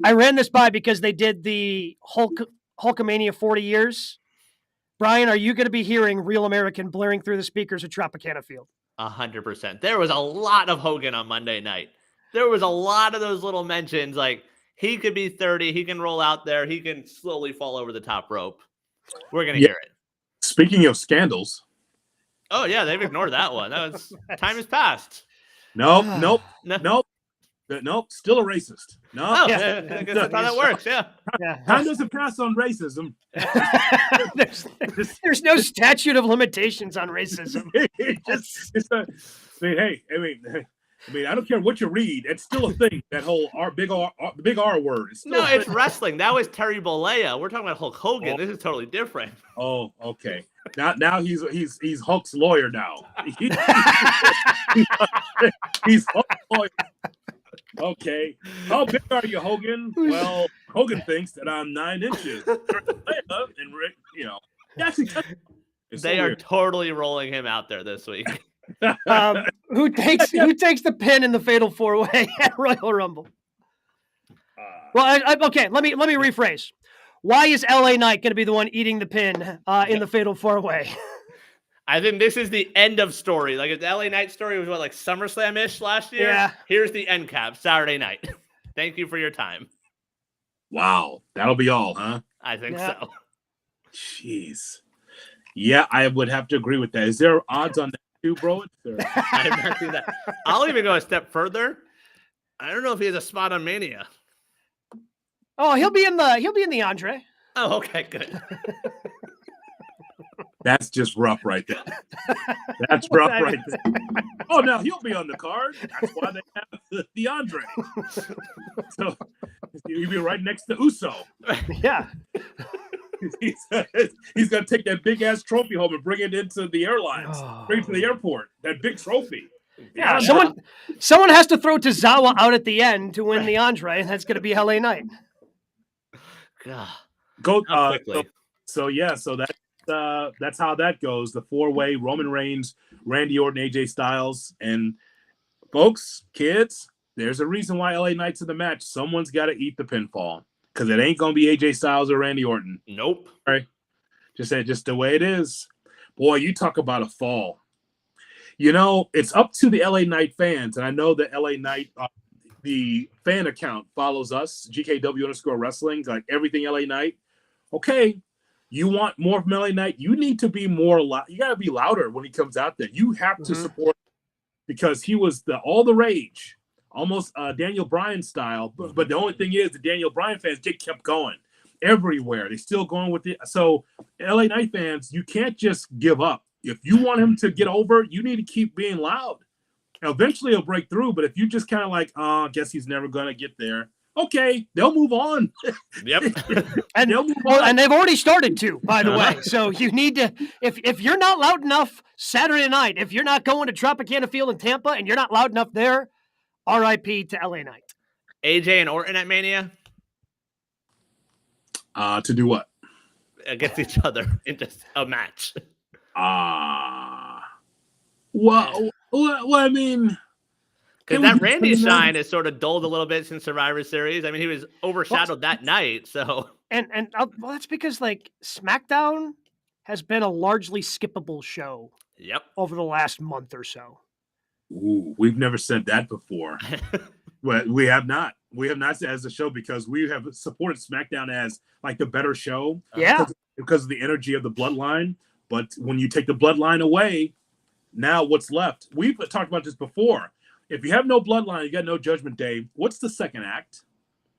I ran this by because they did the Hulkamania 40 years. Brian, are you going to be hearing Real American blaring through the speakers at Tropicana Field? 100%. There was a lot of Hogan on Monday night. There was a lot of those little mentions, like he could be 30, he can roll out there, he can slowly fall over the top rope. We're going to hear it. Speaking of scandals. Oh, yeah, they've ignored that one. Time has passed. Nope. Still a racist. No. I guess that's how that works, Time doesn't pass on racism. There's no statute of limitations on racism. I don't care what you read. It's still a thing. That whole big R word. It's wrestling. That was Terry Bollea. We're talking about Hulk Hogan. This is totally different. Oh, okay. Now he's Hulk's lawyer now. He's Hulk's lawyer. Okay. How big are you, Hogan? Well, Hogan thinks that I'm 9 inches. They are totally rolling him out there this week. Who takes the pin in the Fatal 4-Way at Royal Rumble? Okay. Let me rephrase. Why is LA Knight going to be the one eating the pin in the Fatal 4-Way? I think this is the end of story. Like, the LA Knight story was like SummerSlam-ish last year. Yeah. Here's the end cap, Saturday night. Thank you for your time. Wow. That'll be all, huh? I think so. Jeez. Yeah, I would have to agree with that. Is there odds on that too, bro? I have not seen that. I'll even go a step further. I don't know if he has a spot on Mania. Oh, he'll be in the Andre. Oh, okay, good. That's just rough right there. That's rough right there. Oh, now he'll be on the card. That's why they have the Andre. So he'll be right next to Uso. Yeah. He's going to take that big-ass trophy home and bring it into the airlines. Bring it to the airport. That big trophy. Yeah, someone has to throw Tozawa out at the end to win the Andre, and that's going to be LA Knight. Go quickly. So that's how that goes. The 4-way: Roman Reigns, Randy Orton, AJ Styles, and folks, kids. There's a reason why LA Knight's in the match. Someone's got to eat the pinfall. because it ain't gonna be AJ Styles or Randy Orton. Nope. All right, just the way it is. Boy, you talk about a fall. It's up to the LA Knight fans, and I know the LA Knight, the fan account follows us, GKW_wrestling, like everything LA Knight. Okay, you want more from LA Knight? You need to be more loud. You got to be louder when he comes out there. You have to support, because he was all the rage, almost Daniel Bryan style. But the only thing is, the Daniel Bryan fans kept going everywhere. They're still going with it. So LA Knight fans, you can't just give up. If you want him to get over, you need to keep being loud. Eventually he'll break through, but if you just kind of like, I guess he's never going to get there. Okay, they'll move on. Yep. And they'll move on. And they've already started to, by the way. So you need to, if you're not loud enough Saturday night, if you're not going to Tropicana Field in Tampa and you're not loud enough there, RIP to LA Knight. AJ and Orton at Mania? To do what? Against each other in just a match. Well, I mean, because that Randy shine has sort of dulled a little bit since Survivor Series. I mean, he was overshadowed that night. So and that's because like SmackDown has been a largely skippable show. Yep. Over the last month or so. Ooh, we've never said that before. Well, we have not. We have not said as a show, because we have supported SmackDown as like the better show. Yeah. Because of the energy of the bloodline. But when you take the bloodline away, now what's left? We've talked about this before. If you have no bloodline, you got no Judgment Day. What's the second act?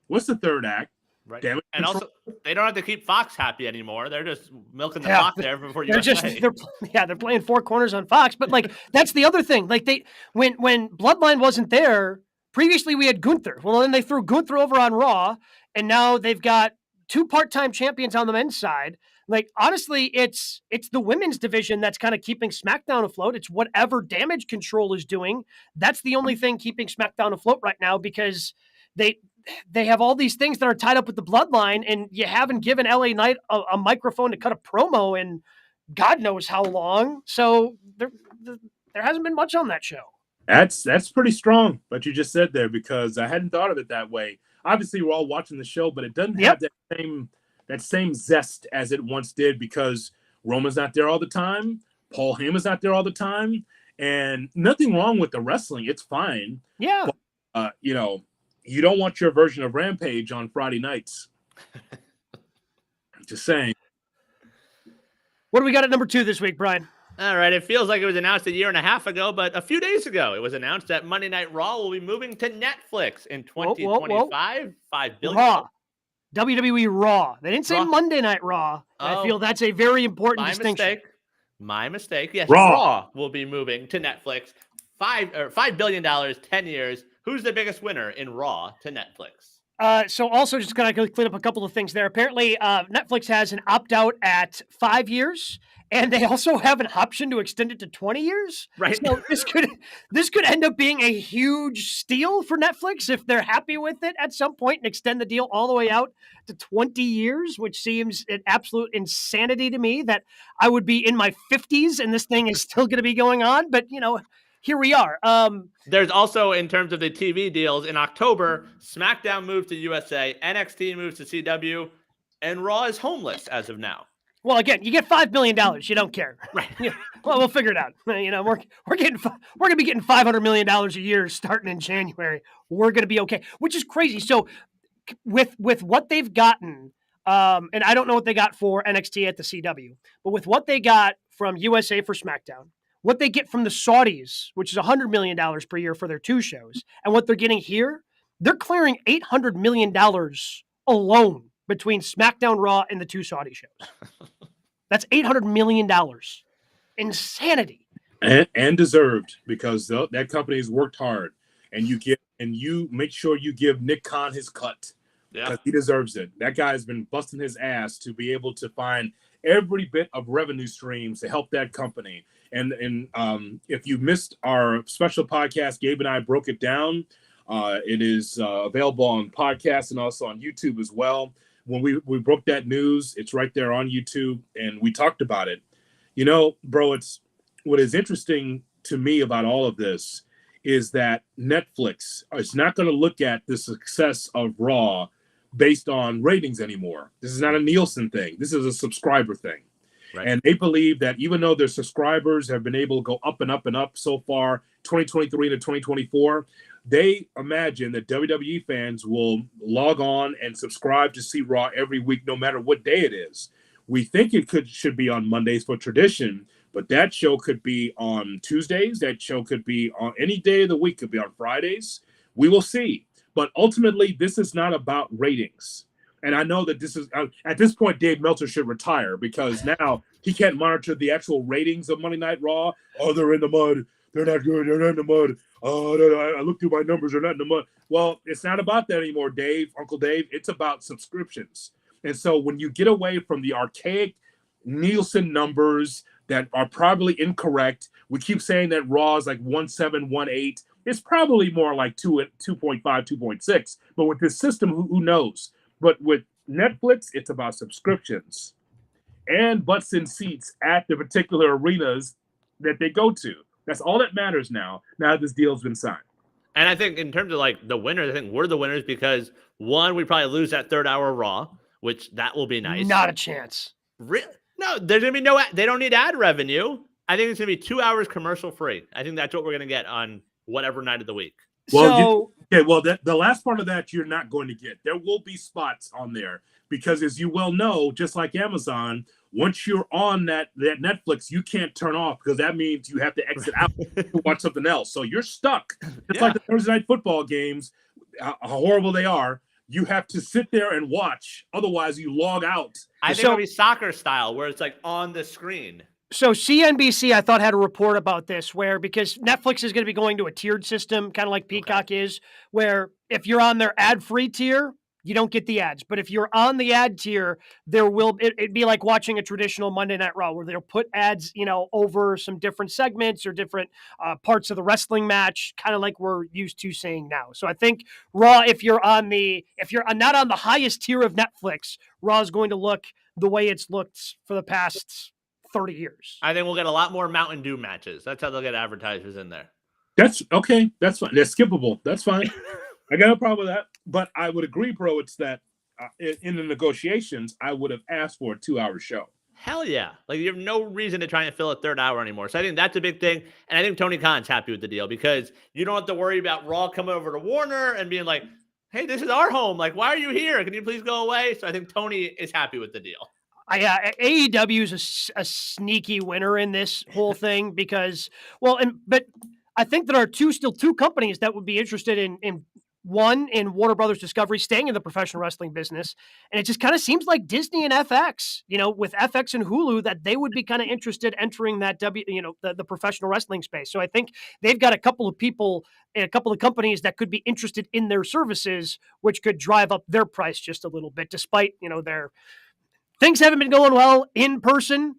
What's the third act? Right. Damage and control. Also, they don't have to keep Fox happy anymore. They're just milking the clock there before you. They're playing four corners on Fox. But like that's the other thing. Like when Bloodline wasn't there previously, we had Gunther. Well, then they threw Gunther over on Raw, and now they've got two part-time champions on the men's side. Like, honestly, it's the women's division that's kind of keeping SmackDown afloat. It's whatever Damage Control is doing. That's the only thing keeping SmackDown afloat right now, because they have all these things that are tied up with the bloodline, and you haven't given LA Knight a microphone to cut a promo in God knows how long. So there hasn't been much on that show. That's pretty strong, what you just said there, because I hadn't thought of it that way. Obviously, we're all watching the show, but it doesn't have that same zest as it once did, because Roman's not there all the time. Paul Heyman's not there all the time. And nothing wrong with the wrestling. It's fine. Yeah. But, you don't want your version of Rampage on Friday nights. Just saying. What do we got at number 2 this week, Brian? All right. It feels like it was announced a year and a half ago, but a few days ago, it was announced that Monday Night Raw will be moving to Netflix in 2025. $5 billion. Raw. WWE Raw. They didn't say Monday Night Raw. I feel that's a very important distinction. My mistake. Yes, Raw will be moving to Netflix. $5 billion, 10 years. Who's the biggest winner in Raw to Netflix? So also just going to clean up a couple of things there. Apparently, Netflix has an opt-out at 5 years, and they also have an option to extend it to 20 years. Right. So this could end up being a huge steal for Netflix if they're happy with it at some point and extend the deal all the way out to 20 years, which seems an absolute insanity to me, that I would be in my 50s and this thing is still going to be going on. But, here we are. There's also, in terms of the TV deals, in October, SmackDown moves to USA, NXT moves to CW, and Raw is homeless as of now. Well, again, you get $5 billion. You don't care, right? Well, we'll figure it out. We're gonna be getting $500 million a year starting in January. We're gonna be okay, which is crazy. So, with what they've gotten, and I don't know what they got for NXT at the CW, but with what they got from USA for SmackDown, what they get from the Saudis, which is $100 million per year for their 2 shows, and what they're getting here, they're clearing $800 million alone between SmackDown, Raw, and the 2 Saudi shows. That's $800 million. Insanity. And deserved, because that company has worked hard, and you make sure you give Nick Khan his cut. Yeah, because he deserves it. That guy has been busting his ass to be able to find every bit of revenue streams to help that company. And if you missed our special podcast, Gabe and I broke it down. It is available on podcast and also on YouTube as well. When we broke that news, it's right there on YouTube, and we talked about it. Bro, it's what is interesting to me about all of this is that Netflix is not going to look at the success of Raw based on ratings anymore. This is not a Nielsen thing. This is a subscriber thing. Right. And they believe that even though their subscribers have been able to go up and up and up so far, 2023 to 2024, they imagine that WWE fans will log on and subscribe to see Raw every week, no matter what day it is. We think it should be on Mondays for tradition, but that show could be on Tuesdays. That show could be on any day of the week. Could be on Fridays. We will see. But ultimately, this is not about ratings. And I know that this is, at this point, Dave Meltzer should retire because now he can't monitor the actual ratings of Monday Night Raw. Oh, they're in the mud. They're not good. They're not in the mud. Oh, I looked through my numbers. They're not in the mud. Well, it's not about that anymore, Dave, Uncle Dave. It's about subscriptions. And so when you get away from the archaic Nielsen numbers that are probably incorrect, we keep saying that Raw is like 1.7, 1.8. It's probably more like 2.5, 2.6. But with this system, who knows? But with Netflix, it's about subscriptions and butts in seats at the particular arenas that they go to. That's all that matters now this deal's been signed. And I think in terms of like the winners, I think we're the winners because one, we probably lose that 3rd hour Raw, which that will be nice. Not a chance. Really? No, there's going to be they don't need ad revenue. I think it's going to be 2 hours commercial free. I think that's what we're going to get on whatever night of the week. Well, the last part of that you're not going to get. There will be spots on there because, as you well know, just like Amazon, once you're on that Netflix, you can't turn off because that means you have to exit out to watch something else. So you're stuck. Just like the Thursday night football games, how horrible they are. You have to sit there and watch. Otherwise, you log out. I think it'll be soccer style where it's like on the screen. So CNBC, I thought, had a report about this where because Netflix is going to be going to a tiered system, kind of like Peacock is, where if you're on their ad-free tier, you don't get the ads. But if you're on the ad tier, it'd be like watching a traditional Monday Night Raw where they'll put ads, over some different segments or different parts of the wrestling match, kind of like we're used to saying now. So I think Raw, if you're not on the highest tier of Netflix, Raw is going to look the way it's looked for the past 30 years. I think we'll get a lot more Mountain Dew matches. That's how they'll get advertisers in there. That's okay. That's fine. That's skippable. That's fine. I got no problem with that. But I would agree, bro. It's that in the negotiations, I would have asked for a 2-hour show. Hell yeah. Like you have no reason to try and fill a 3rd hour anymore. So I think that's a big thing. And I think Tony Khan's happy with the deal because you don't have to worry about Raw coming over to Warner and being like, hey, this is our home. Like, why are you here? Can you please go away? So I think Tony is happy with the deal. AEW is a sneaky winner in this whole thing because, but I think there are still two companies that would be interested in Warner Brothers Discovery staying in the professional wrestling business. And it just kind of seems like Disney and FX, with FX and Hulu, that they would be kind of interested entering that the professional wrestling space. So I think they've got a couple of people and a couple of companies that could be interested in their services, which could drive up their price just a little bit, despite, their things haven't been going well in person.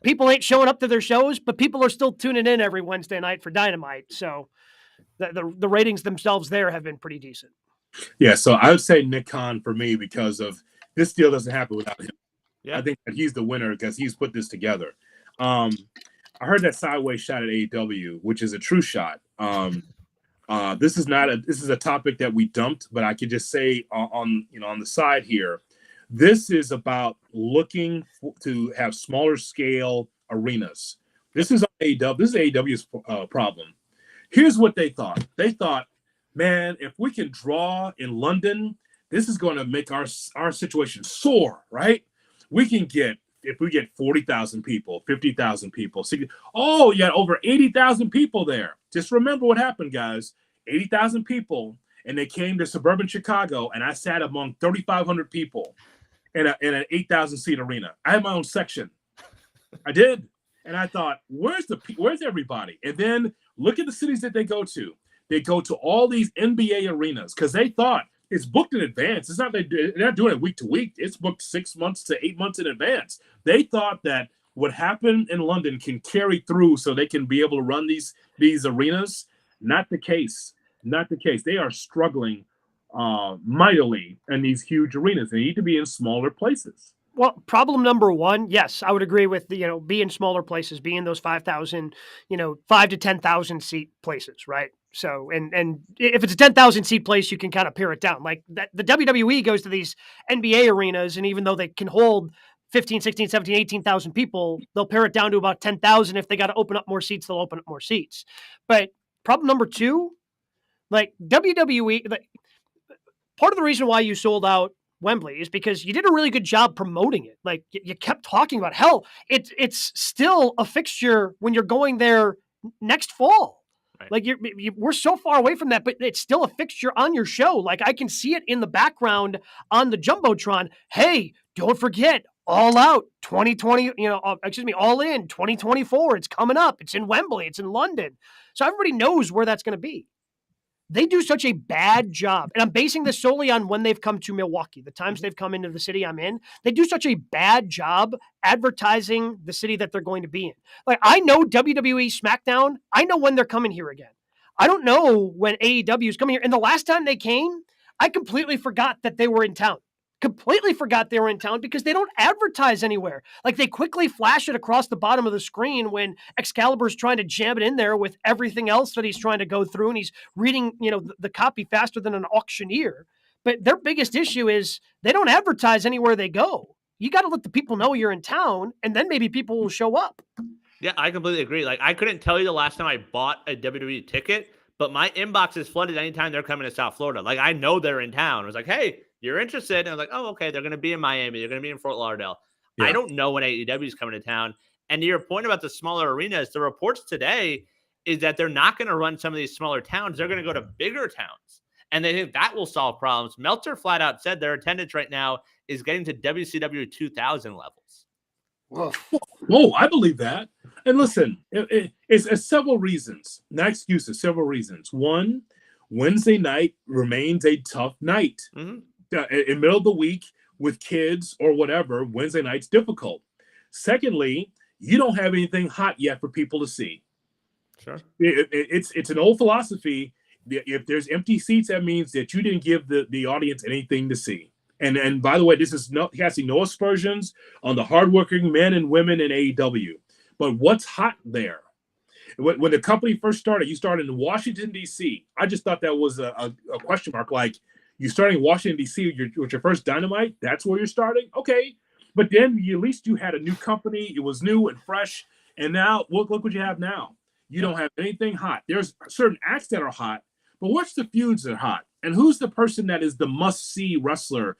People ain't showing up to their shows, but people are still tuning in every Wednesday night for Dynamite. So the ratings themselves there have been pretty decent. Yeah, so I would say Nick Khan for me because of this deal doesn't happen without him. Yeah. I think that he's the winner because he's put this together. I heard that sideways shot at AEW, which is a true shot. This is a topic that we dumped, but I could just say on the side here, this is about looking to have smaller scale arenas. This is AEW. This is AEW's problem. Here's what they thought. They thought, man, if we can draw in London, this is going to make our situation soar, right? If we get 40,000 people, 50,000 people, 60, over 80,000 people there. Just remember what happened, guys. 80,000 people, and they came to suburban Chicago, and I sat among 3,500 people in an 8,000 seat arena. I had my own section. I did. And I thought, where's everybody? And then look at the cities that they go to. They go to all these NBA arenas because they thought it's booked in advance. It's not, they're not doing it week to week. It's booked 6 months to 8 months in advance. They thought that what happened in London can carry through so they can be able to run these arenas. Not the case. Not the case. They are struggling mightily in these huge arenas. They need to be in smaller places. Well, problem number one, yes, I would agree with be in smaller places, be in those 5,000, 5 to 10,000 seat places, right? So, and if it's a 10,000 seat place, you can kind of pare it down. Like that, the WWE goes to these NBA arenas, and even though they can hold 15, 16, 17, 18,000 people, they'll pare it down to about 10,000. If they got to open up more seats, they'll open up more seats. But problem number two, like WWE, like, part of the reason why you sold out Wembley is because you did a really good job promoting it. Like you kept talking about, hell, it's still a fixture when you're going there next fall. Right. Like we're so far away from that, but it's still a fixture on your show. Like I can see it in the background on the Jumbotron. Hey, don't forget, All Out 2020, All In 2024. It's coming up. It's in Wembley. It's in London. So everybody knows where that's going to be. They do such a bad job, and I'm basing this solely on when they've come to Milwaukee, the times they've come into the city I'm in. They do such a bad job advertising the city that they're going to be in. Like, I know WWE SmackDown, I know when they're coming here again. I don't know when AEW is coming here. And the last time they came, I completely forgot that they were in town. Completely forgot they were in town because they don't advertise anywhere. Like, they quickly flash it across the bottom of the screen when Excalibur's trying to jam it in there with everything else that he's trying to go through, and he's reading, the copy faster than an auctioneer. But their biggest issue is they don't advertise anywhere they go. You got to let the people know you're in town, and then maybe people will show up. Yeah, I completely agree. Like, I couldn't tell you the last time I bought a WWE ticket, but my inbox is flooded anytime they're coming to South Florida. Like, I know they're in town. I was like, hey, you're interested? And I was like, oh, okay, they're going to be in Miami. They're going to be in Fort Lauderdale. Yeah. I don't know when AEW is coming to town. And to your point about the smaller arenas, the reports today is that they're not going to run some of these smaller towns. They're going to go to bigger towns. And they think that will solve problems. Meltzer flat out said their attendance right now is getting to WCW 2000 levels. Whoa, I believe that. And listen, it's several reasons, not excuses, several reasons. One, Wednesday night remains a tough night. Mm-hmm. In the middle of the week with kids or whatever, Wednesday night's difficult. Secondly, you don't have anything hot yet for people to see. Sure. It's an old philosophy. If there's empty seats, that means that you didn't give the audience anything to see. And by the way, this is casting no aspersions on the hardworking men and women in AEW. But what's hot there? When the company first started, you started in Washington, D.C. I just thought that was a question mark. Like, you starting in Washington, D.C. with your first Dynamite, that's where you're starting? Okay. But then at least you had a new company. It was new and fresh. And now, look what you have now. You don't have anything hot. There's certain acts that are hot, but what's the feuds that are hot? And who's the person that is the must-see wrestler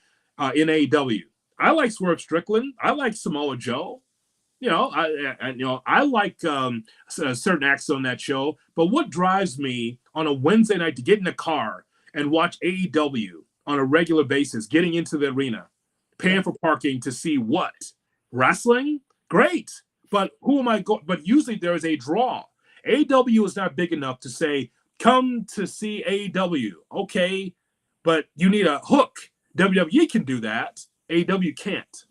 in AEW? I like Swerve Strickland. I like Samoa Joe. I like certain acts on that show. But what drives me on a Wednesday night to get in the car and watch AEW on a regular basis, getting into the arena, paying for parking to see what? Wrestling? Great. But who am I going? But usually there is a draw. AEW is not big enough to say, come to see AEW. Okay, but you need a hook. WWE can do that. AEW can't.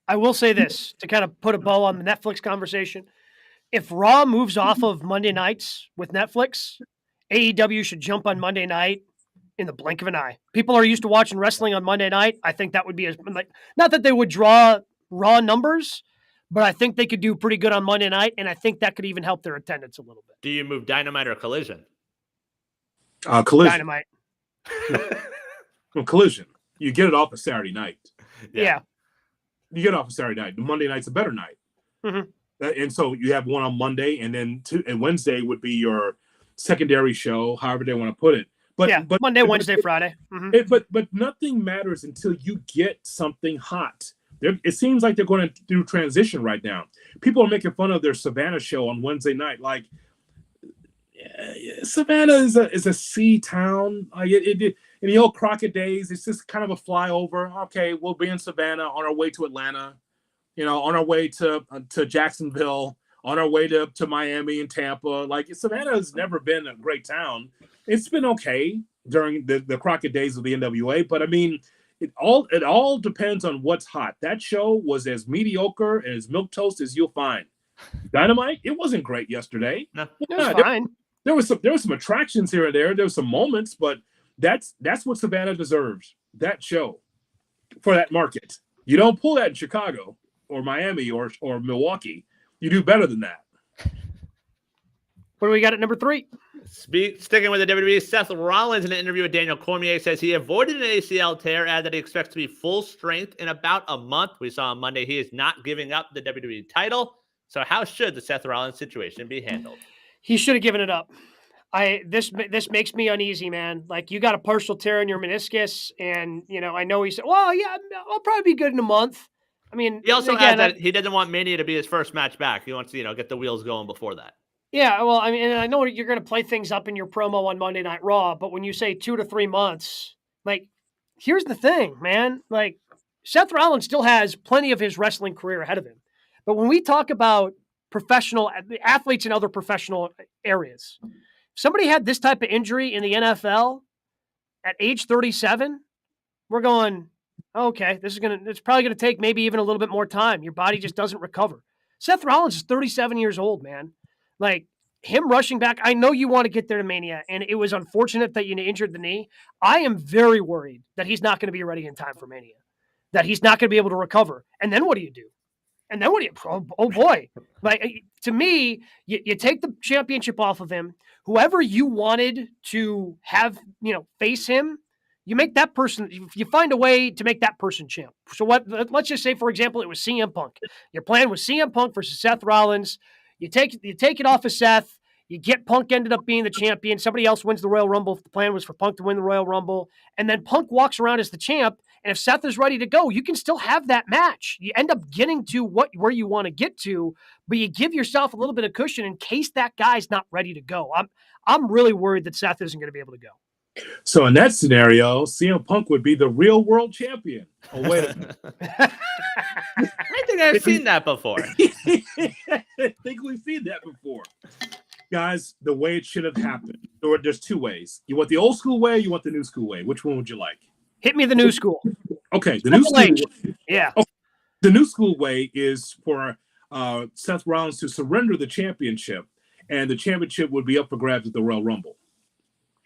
I will say this to kind of put a bow on the Netflix conversation. If Raw moves off of Monday nights with Netflix, AEW should jump on Monday night in the blink of an eye. People are used to watching wrestling on Monday night. I think that would be not that they would draw Raw numbers, but I think they could do pretty good on Monday night, and I think that could even help their attendance a little bit. Do you move Dynamite or Collision? Collision. Dynamite. Well, Collision. You get it off a Saturday night. Yeah. You get it off a Saturday night. The Monday night's a better night. Mm-hmm. And so you have one on Monday, and then and Wednesday would be your secondary show, however they want to put it. But Monday, Wednesday, Friday. Mm-hmm. But nothing matters until you get something hot. It seems like they're going to do transition right now. People are making fun of their Savannah show on Wednesday night. Like, Savannah is a sea town. Like in the old Crockett days, it's just kind of a flyover. Okay, we'll be in Savannah on our way to Atlanta, on our way to Jacksonville, on our way to Miami and Tampa. Like, Savannah has never been a great town. It's been okay during the Crockett days of the NWA, but I mean, it all depends on what's hot. That show was as mediocre and as milquetoast as you'll find. Dynamite, it wasn't great yesterday. No, it was fine. There was some attractions here and there. There were some moments, but that's what Savannah deserves. That show for that market. You don't pull that in Chicago or Miami or Milwaukee. You do better than that. What do we got at number 3? Sticking with the WWE, Seth Rollins in an interview with Daniel Cormier says he avoided an ACL tear, added that he expects to be full strength in about a month. We saw on Monday he is not giving up the WWE title. So how should the Seth Rollins situation be handled? He should have given it up. This makes me uneasy, man. Like, you got a partial tear in your meniscus, and I know he said, "Well, yeah, I'll probably be good in a month." I mean, he also adds that he doesn't want Mania to be his first match back. He wants to, get the wheels going before that. Yeah, well, I mean, and I know you're going to play things up in your promo on Monday Night Raw, but when you say 2 to 3 months, like, here's the thing, man. Like, Seth Rollins still has plenty of his wrestling career ahead of him. But when we talk about professional athletes in other professional areas, if somebody had this type of injury in the NFL at age 37, we're going, okay, it's probably going to take maybe even a little bit more time. Your body just doesn't recover. Seth Rollins is 37 years old, man. Like, him rushing back, I know you want to get there to Mania, and it was unfortunate that you injured the knee. I am very worried that he's not going to be ready in time for Mania, that he's not going to be able to recover. And then what do you do? Oh boy. Like, to me, you take the championship off of him. Whoever you wanted to have, face him, you make that person, you find a way to make that person champ. So let's just say, for example, it was CM Punk. Your plan was CM Punk versus Seth Rollins. You take it off of Seth. You get Punk ended up being the champion. Somebody else wins the Royal Rumble. The plan was for Punk to win the Royal Rumble. And then Punk walks around as the champ. And if Seth is ready to go, you can still have that match. You end up getting to where you want to get to, but you give yourself a little bit of cushion in case that guy's not ready to go. I'm really worried that Seth isn't going to be able to go. So in that scenario, CM Punk would be the real world champion. Oh, wait a minute. I think I've seen that before. I think we've seen that before. Guys, the way it should have happened. There's two ways. You want the old school way, you want the new school way. Which one would you like? Hit me the new school. Okay, the new school way. Yeah. Okay. The new school way is for Seth Rollins to surrender the championship, and the championship would be up for grabs at the Royal Rumble.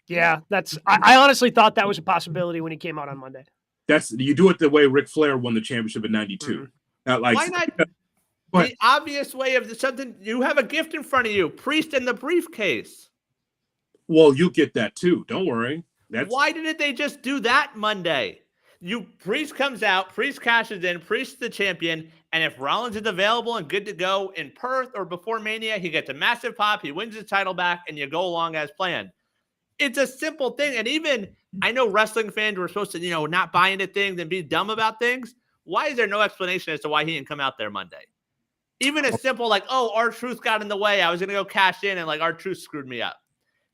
Yeah, I honestly thought that was a possibility when he came out on Monday. You do it the way Ric Flair won the championship in '92. Mm-hmm. Why not the obvious way of something? You have a gift in front of you, Priest and the briefcase. Well, you get that too. Don't worry. Why didn't they just do that Monday? Priest comes out, Priest cashes in, Priest the champion, and if Rollins is available and good to go in Perth or before Mania, he gets a massive pop, he wins his title back, and you go along as planned. It's a simple thing. And even, I know wrestling fans were supposed to, not buy into things and be dumb about things. Why is there no explanation as to why he didn't come out there Monday? Even as simple like, oh, R-Truth got in the way. I was going to go cash in and R-Truth screwed me up.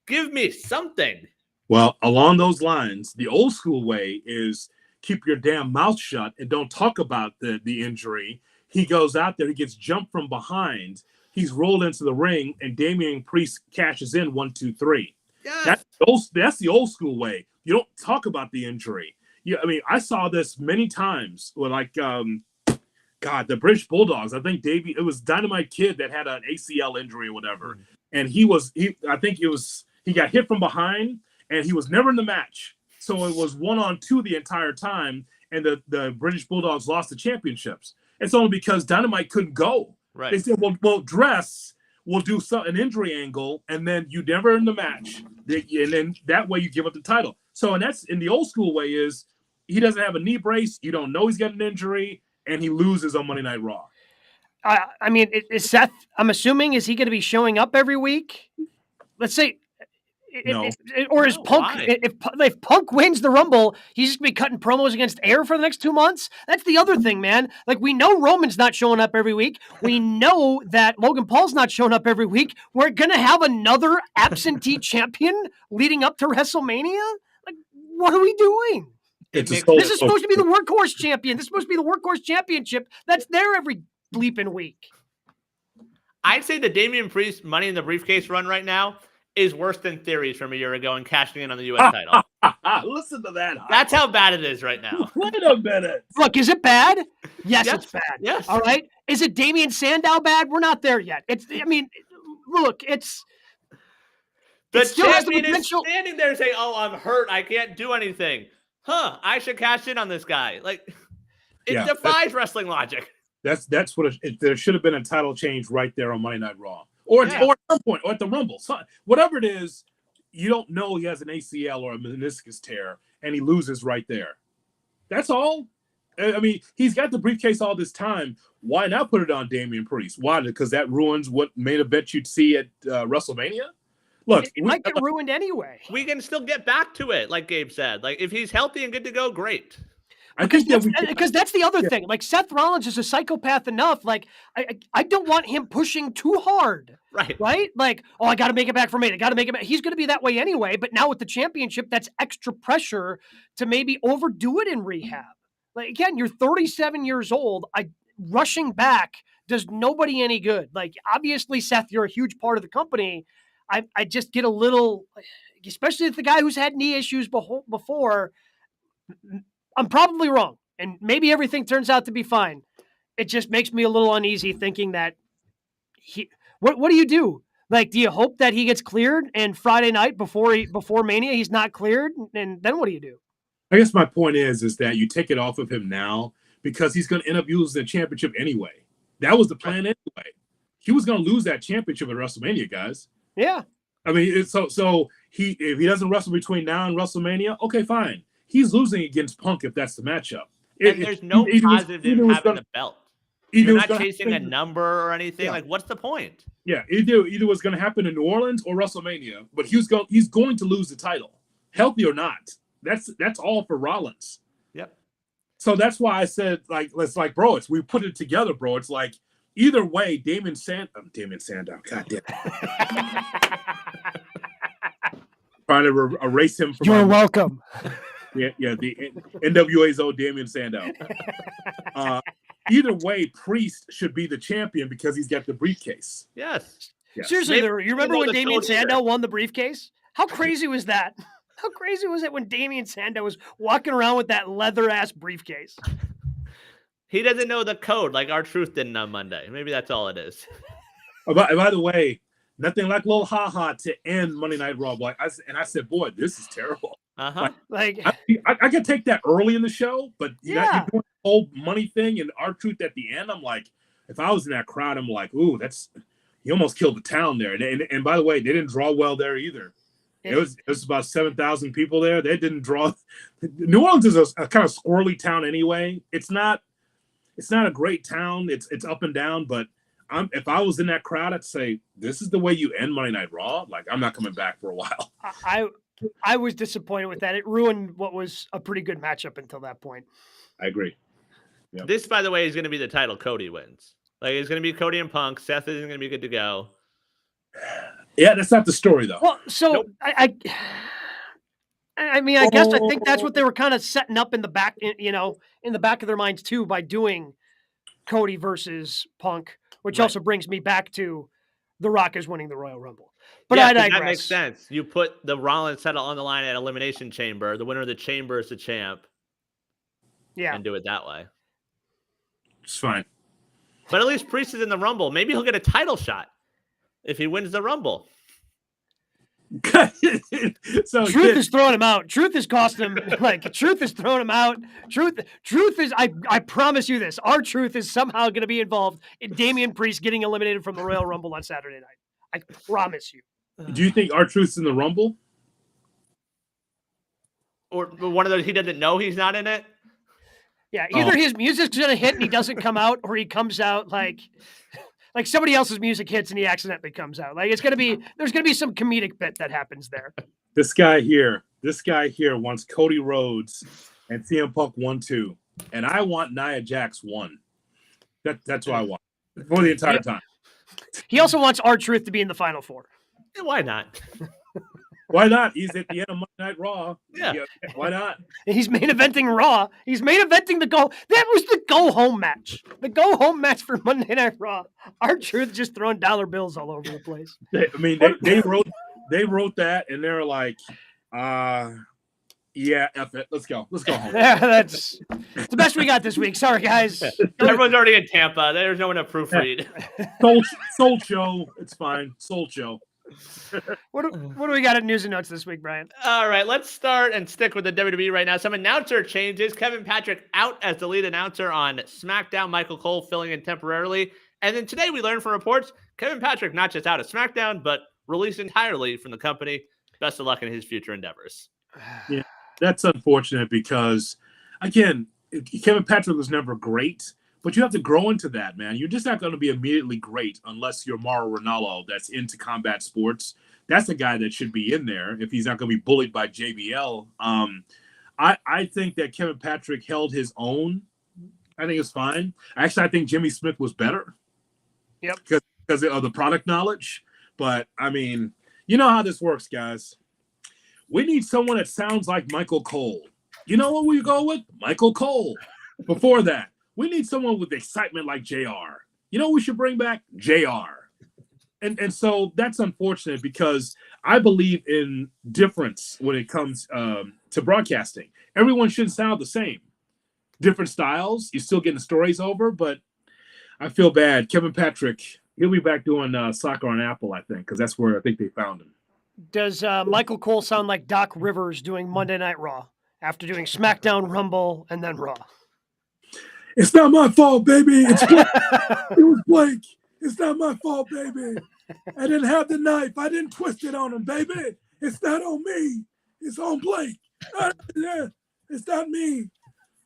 Give me something. Well, along those lines, the old school way is keep your damn mouth shut and don't talk about the injury. He goes out there, he gets jumped from behind. He's rolled into the ring, and Damian Priest cashes in 1, 2, 3. Yes. That's the old school way. You don't talk about the injury. I saw this many times with the British Bulldogs. I think it was Dynamite Kid that had an ACL injury or whatever. And he got hit from behind and he was never in the match. So it was 1-on-2 the entire time. And the British Bulldogs lost the championships. It's only because Dynamite couldn't go. Right. They said, well, dress. We'll do an injury angle, and then you never in the match, and then that way you give up the title. So, and that's in the old school way is he doesn't have a knee brace, you don't know he's got an injury, and he loses on Monday Night Raw. I mean, is Seth? I'm assuming is he going to be showing up every week? Let's say, no. Or is Punk? If Punk wins the Rumble, he's just going to be cutting promos against Air for the next 2 months. That's the other thing, man. Like, we know Roman's not showing up every week. We know that Logan Paul's not showing up every week. We're going to have another absentee champion leading up to WrestleMania. Like, what are we doing? This is supposed to be the workhorse champion. This is supposed to be the workhorse championship that's there every bleeping week. I'd say the Damian Priest Money in the Briefcase run right now is worse than Theories from a year ago and cashing in on the U.S. title. Listen to that. That's how bad it is right now. Wait a minute. Look, is it bad? Yes, it's bad. Yes. All right. Is it Damian Sandow bad? We're not there yet. The champion is standing there saying, oh, I'm hurt. I can't do anything. I should cash in on this guy. It defies wrestling logic. That's what there should have been a title change right there on Monday Night Raw. Or at some point, or at the Rumble. So, whatever it is, you don't know he has an ACL or a meniscus tear, and he loses right there. That's all. I mean, he's got the briefcase all this time. Why not put it on Damian Priest? Why? Because that ruins what main event you'd see at WrestleMania? Look, it might get ruined anyway. We can still get back to it, like Gabe said. Like, if he's healthy and good to go, great. Because that's the other thing. Like, Seth Rollins is a psychopath enough. Like, I don't want him pushing too hard. Right? Like, I got to make it back for me. I got to make it back. He's going to be that way anyway. But now with the championship, that's extra pressure to maybe overdo it in rehab. Like, again, you're 37 years old. Rushing back does nobody any good. Like, obviously, Seth, you're a huge part of the company. I just get a little, especially if the guy who's had knee issues before. I'm probably wrong, and maybe everything turns out to be fine. It just makes me a little uneasy thinking that what do you do? Like, do you hope that he gets cleared and Friday night before Mania he's not cleared, and then what do you do? I guess my point is that you take it off of him now because he's going to end up losing the championship anyway. That was the plan anyway. He was going to lose that championship at WrestleMania, guys. Yeah. I mean, if he doesn't wrestle between now and WrestleMania, okay, fine. He's losing against Punk if that's the matchup. And there's no positive in having the belt. You're not chasing a number or anything. Yeah. Like, what's the point? Yeah, either was going to happen in New Orleans or WrestleMania, but he's going to lose the title, healthy or not. That's all for Rollins. Yep. So that's why I said, bro, we put it together, bro. It's like either way, Damien Sandow. God damn it. Trying to erase him from. You're welcome. Yeah, the NWA's old Damien Sandow. Either way, Priest should be the champion because he's got the briefcase. Yes. Seriously, you remember when Damien Sandow won the briefcase? How crazy was that? How crazy was it when Damien Sandow was walking around with that leather-ass briefcase? He doesn't know the code like R-Truth didn't on Monday. Maybe that's all it is. By the way, nothing like little ha-ha to end Monday Night Raw. I said, boy, this is terrible. Uh-huh. I could take that early in the show, but you're doing the whole money thing and R-Truth at the end. I'm like, if I was in that crowd, I'm like, ooh, he almost killed the town there. And by the way, they didn't draw well there either. It was about 7,000 people there. They didn't draw. New Orleans is a kind of squirrely town anyway. It's not a great town. It's up and down, but if I was in that crowd, I'd say, this is the way you end Monday Night Raw. Like, I'm not coming back for a while. I was disappointed with that. It ruined what was a pretty good matchup until that point. I agree. Yep. This, by the way, is going to be the title Cody wins. Like, it's going to be Cody and Punk. Seth isn't going to be good to go. Yeah, that's not the story, though. Well, so nope. I mean, I guess I think that's what they were kind of setting up in the back, in the back of their minds too, by doing Cody versus Punk, which also brings me back to The Rock is winning the Royal Rumble. But I digress. That makes sense. You put the Rollins title on the line at Elimination Chamber. The winner of the Chamber is the champ. Yeah, and do it that way. It's fine. But at least Priest is in the Rumble. Maybe he'll get a title shot if he wins the Rumble. So Truth is throwing him out. Truth is costing him. Truth is throwing him out. Truth is. I promise you this. Our Truth is somehow going to be involved in Damian Priest getting eliminated from the Royal Rumble on Saturday night. I promise you. Do you think our Truth's in the Rumble? Or one of those he doesn't know he's not in it? Yeah, either his music's going to hit and he doesn't come out, or he comes out like somebody else's music hits and he accidentally comes out. Like, there's going to be some comedic bit that happens there. This guy here wants Cody Rhodes and CM Punk 1-2. And I want Nia Jax 1. That's what I want for the entire time. He also wants R-Truth to be in the Final Four. Yeah, why not? Why not? He's at the end of Monday Night Raw. Yeah. Why not? He's main eventing Raw. He's main eventing the go. That was the go home match. The go home match for Monday Night Raw. R-Truth just throwing dollar bills all over the place. They wrote that and they're like, yeah, F it. Let's go home. That's the best we got this week. Sorry, guys. Everyone's already in Tampa. There's no one to proofread. Soul show. It's fine. Soul show. What do we got in news and notes this week, Brian? All right, let's start and stick with the WWE right now. Some announcer changes. Kevin Patrick out as the lead announcer on SmackDown. Michael Cole filling in temporarily. And then today we learned from reports, Kevin Patrick not just out of SmackDown, but released entirely from the company. Best of luck in his future endeavors. Yeah, that's unfortunate because, again, Kevin Patrick was never great, but you have to grow into that, man. You're just not going to be immediately great unless you're Mauro Ranallo that's into combat sports. That's the guy that should be in there if he's not going to be bullied by JBL. I think that Kevin Patrick held his own. I think it's fine. Actually, I think Jimmy Smith was better. Yep. Because of the product knowledge. But, I mean, you know how this works, guys. We need someone that sounds like Michael Cole. You know what we go with? Michael Cole. Before that, we need someone with excitement like JR. You know what we should bring back? JR. And so that's unfortunate because I believe in difference when it comes to broadcasting. Everyone shouldn't sound the same. Different styles. You're still getting stories over, but I feel bad. Kevin Patrick, he'll be back doing soccer on Apple, I think, because that's where I think they found him. Does Michael Cole sound like Doc Rivers doing Monday Night Raw after doing SmackDown, Rumble, and then Raw? It's not my fault, baby. It's Blake. It was Blake. It's not my fault, baby. I didn't have the knife. I didn't twist it on him, baby. It's not on me. It's on Blake. It's not me.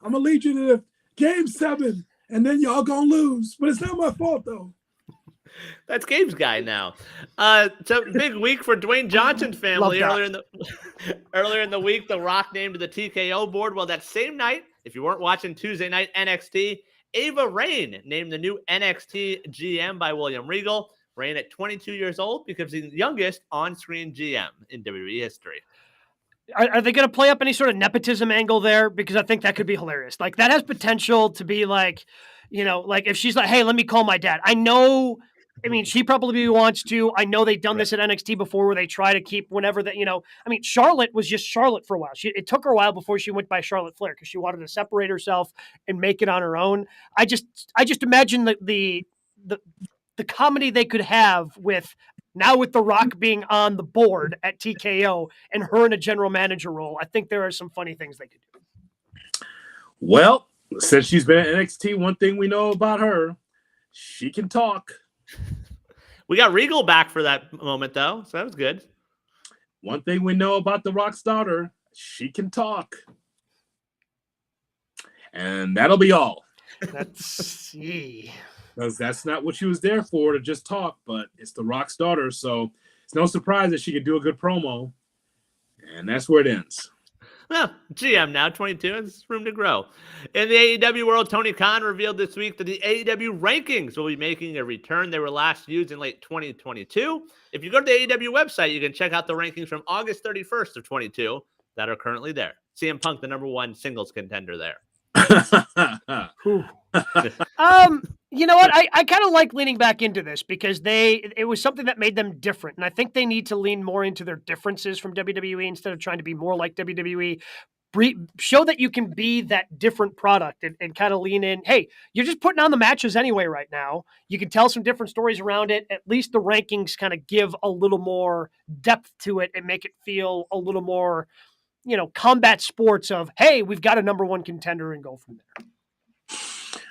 I'm going to lead you to the Game 7, and then y'all going to lose. But it's not my fault, though. That's Gabe's guy now. So big week for Dwayne Johnson's family. Earlier in the week, The Rock named to the TKO board. Well, that same night, if you weren't watching Tuesday night NXT, Ava Raine named the new NXT GM by William Regal. Raine at 22 years old becomes the youngest on-screen GM in WWE history. Are they going to play up any sort of nepotism angle there? Because I think that could be hilarious. Like that has potential to be like, like if she's like, hey, let me call my dad. She probably wants to. I know they've done this at NXT before where they try to keep whenever that, Charlotte was just Charlotte for a while. It took her a while before she went by Charlotte Flair because she wanted to separate herself and make it on her own. I just imagine the comedy they could have with The Rock being on the board at TKO and her in a general manager role. I think there are some funny things they could do. Well, since she's been at NXT, one thing we know about her, she can talk. We got Regal back for that moment, though, so that was good. One thing we know about The Rock's daughter, she can talk. And that'll be all. Because that's not what she was there for, to just talk, but it's The Rock's daughter, so it's no surprise that she could do a good promo. And that's where it ends. Well, GM now, 22, has room to grow. In the AEW world, Tony Khan revealed this week that the AEW rankings will be making a return. They were last used in late 2022. If you go to the AEW website, you can check out the rankings from August 31st of 22 that are currently there. CM Punk, the number one singles contender there. You know what? I kind of like leaning back into this because it was something that made them different. And I think they need to lean more into their differences from WWE instead of trying to be more like WWE. Show that you can be that different product and kind of lean in. Hey, you're just putting on the matches anyway right now. You can tell some different stories around it. At least the rankings kind of give a little more depth to it and make it feel a little more, combat sports of, hey, we've got a number one contender and go from there.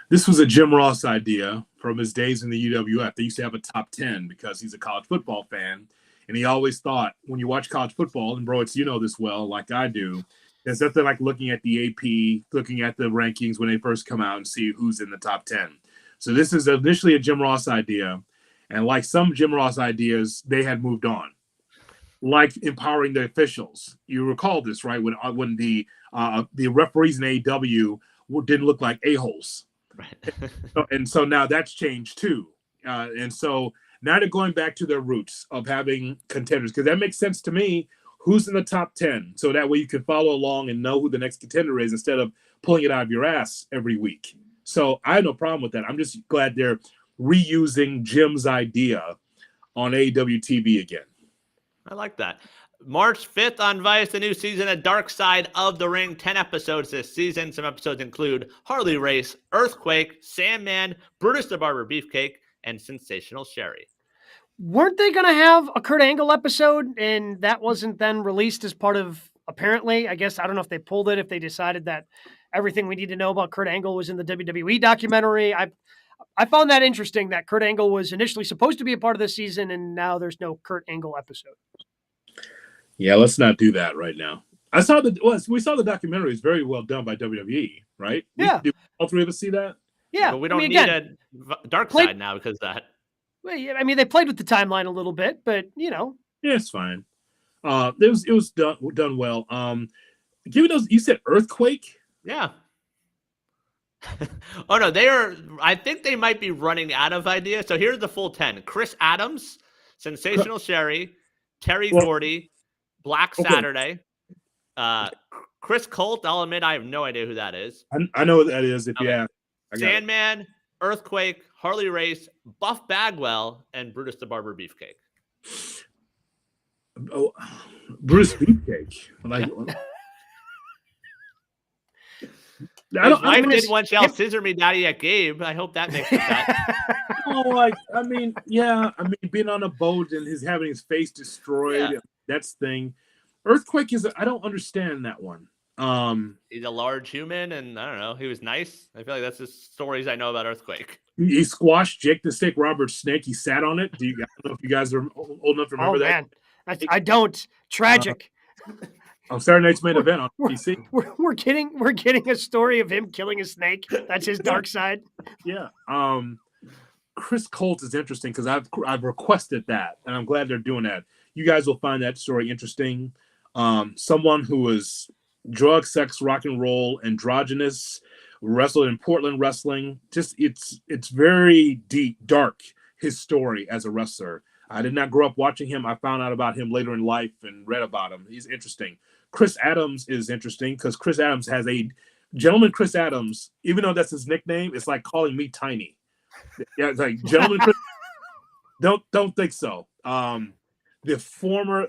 This was a Jim Ross idea from his days in the UWF. They used to have a top 10 because he's a college football fan. And he always thought, when you watch college football, and bro, you know this well, like I do, there's nothing like looking at the AP, looking at the rankings when they first come out and see who's in the top 10. So this is initially a Jim Ross idea. And like some Jim Ross ideas, they had moved on. Like empowering the officials. You recall this, right? When the referees in AEW didn't look like a-holes. Right. And so now that's changed too. And so now they're going back to their roots of having contenders, because that makes sense to me. Who's in the top 10? So that way you can follow along and know who the next contender is instead of pulling it out of your ass every week. So I have no problem with that. I'm just glad they're reusing Jim's idea on AEW TV again. I like that. March 5th on Vice, the new season of Dark Side of the Ring. 10 episodes this season. Some episodes include Harley Race, Earthquake, Sandman, Brutus the Barber Beefcake, and Sensational Sherry. Weren't they going to have a Kurt Angle episode, and that wasn't then released as part of, apparently, I guess, I don't know if they pulled it, if they decided that everything we need to know about Kurt Angle was in the WWE documentary. I found that interesting that Kurt Angle was initially supposed to be a part of this season, and now there's no Kurt Angle episode. Yeah, let's not do that right now. We saw the documentary. It's very well done by WWE, right? Yeah. Did all three of us see that? Yeah, But we don't need again, a dark side now because of that. well, yeah, I mean, they played with the timeline a little bit, but Yeah, it's fine. It was done well. Give me those. You said Earthquake. Yeah. Oh no, I think they might be running out of ideas. So here's the full 10: Chris Adams, Sensational Sherry, Terry Gordy, Black Saturday, Chris Colt. I'll admit I have no idea who that is. I know what that is. If you ask, Sandman, Earthquake, Harley Race, Buff Bagwell, and Brutus the Barber Beefcake. Oh, Brutus Beefcake. Like. I did once yell "Scissor me, Daddy" at Gabe. I hope that makes sense. Being on a boat and having his face destroyed. That's the thing. Earthquake I don't understand that one. He's a large human, and I don't know. He was nice. I feel like that's the stories I know about Earthquake. He squashed Jake the Snake Roberts' snake. He sat on it. I don't know if you guys are old enough to remember that. Man. I don't. Tragic. On Saturday night's main event on PC. We're getting a story of him killing a snake. That's his dark side. Yeah. Chris Colt is interesting because I've requested that, and I'm glad they're doing that. You guys will find that story interesting. Someone who is drug, sex, rock and roll, androgynous, wrestled in Portland wrestling. Just it's very deep, dark, his story as a wrestler. I did not grow up watching him. I found out about him later in life and read about him. He's interesting. Chris Adams is interesting because Chris Adams has Chris Adams, even though that's his nickname, it's like calling me tiny. Yeah, it's like Gentleman Chris. Don't think so. The former,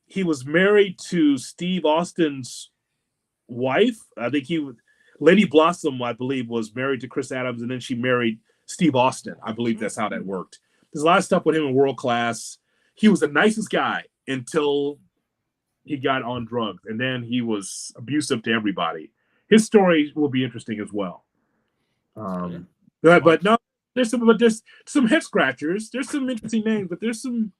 he was married to Steve Austin's wife. I think Lady Blossom, I believe, was married to Chris Adams, and then she married Steve Austin. I believe that's how that worked. There's a lot of stuff with him in World Class. He was the nicest guy until he got on drugs, and then he was abusive to everybody. His story will be interesting as well. But no, there's some head scratchers. There's some interesting names, but there's some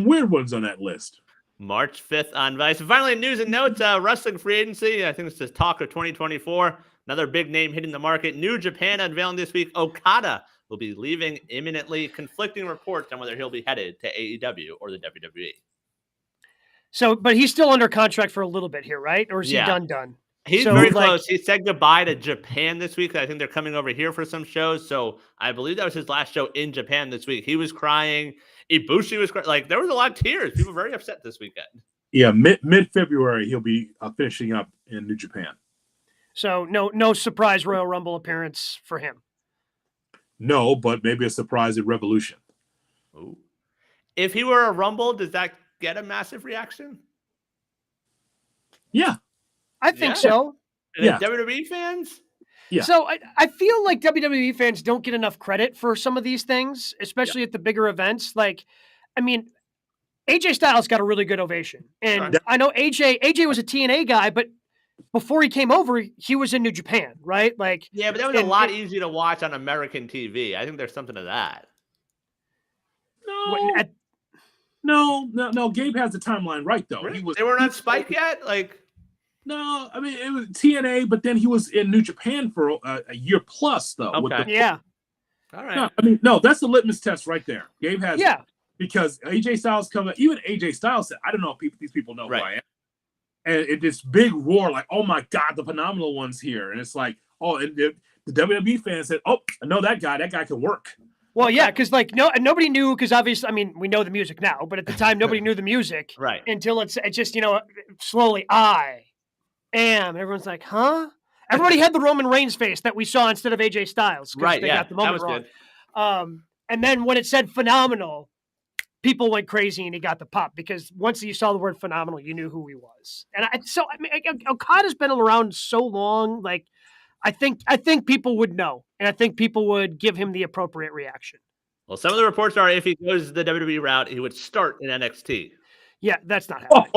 weird ones on that list. March 5th on Vice. And finally, news and notes, wrestling free agency. I think this is talk of 2024. Another big name hitting the market. New Japan unveiling this week. Okada will be leaving imminently. Conflicting reports on whether he'll be headed to AEW or the WWE. So, but he's still under contract for a little bit here, right? Or is he done? He's very close. He said goodbye to Japan this week. I think they're coming over here for some shows. So I believe that was his last show in Japan this week. He was crying. Ibushi was crying. Like, there was a lot of tears. People were very upset this weekend. Yeah, mid-February, he'll be finishing up in New Japan. So no surprise Royal Rumble appearance for him. No, but maybe a surprise at Revolution. Ooh. If he were a Rumble, does that get a massive reaction? Yeah. I think so. Yeah. WWE fans? Yeah. So I feel like WWE fans don't get enough credit for some of these things, especially at the bigger events. Like, I mean, AJ Styles got a really good ovation. And I know AJ was a TNA guy, but before he came over, he was in New Japan, right? Like, yeah, but that was a lot easier to watch on American TV. I think there's something to that. No. Gabe has the timeline right, though. Really? They weren't on Spike yet? Like, no, I mean, it was TNA, but then he was in New Japan for a year plus, though. Okay. All right. No, that's the litmus test right there. Gabe has because AJ Styles comes, even AJ Styles said, I don't know if these people know who I am. And it's this big roar, like, oh my God, the phenomenal one's here. And it's like, and the WWE fans said, oh, I know that guy can work. Well, yeah, because nobody knew, because obviously, I mean, we know the music now, but at the time, nobody knew the music. Right. Until it's just, slowly, I am. And everyone's like, huh? Everybody had the Roman Reigns face that we saw instead of AJ Styles. Right, they got the moment that was wrong. good. And then when it said phenomenal, people went crazy and he got the pop, because once you saw the word phenomenal, you knew who he was. And Okada's been around so long, like, I think people would know, and I think people would give him the appropriate reaction. Well, some of the reports are if he goes the WWE route, he would start in NXT. Yeah, that's not happening.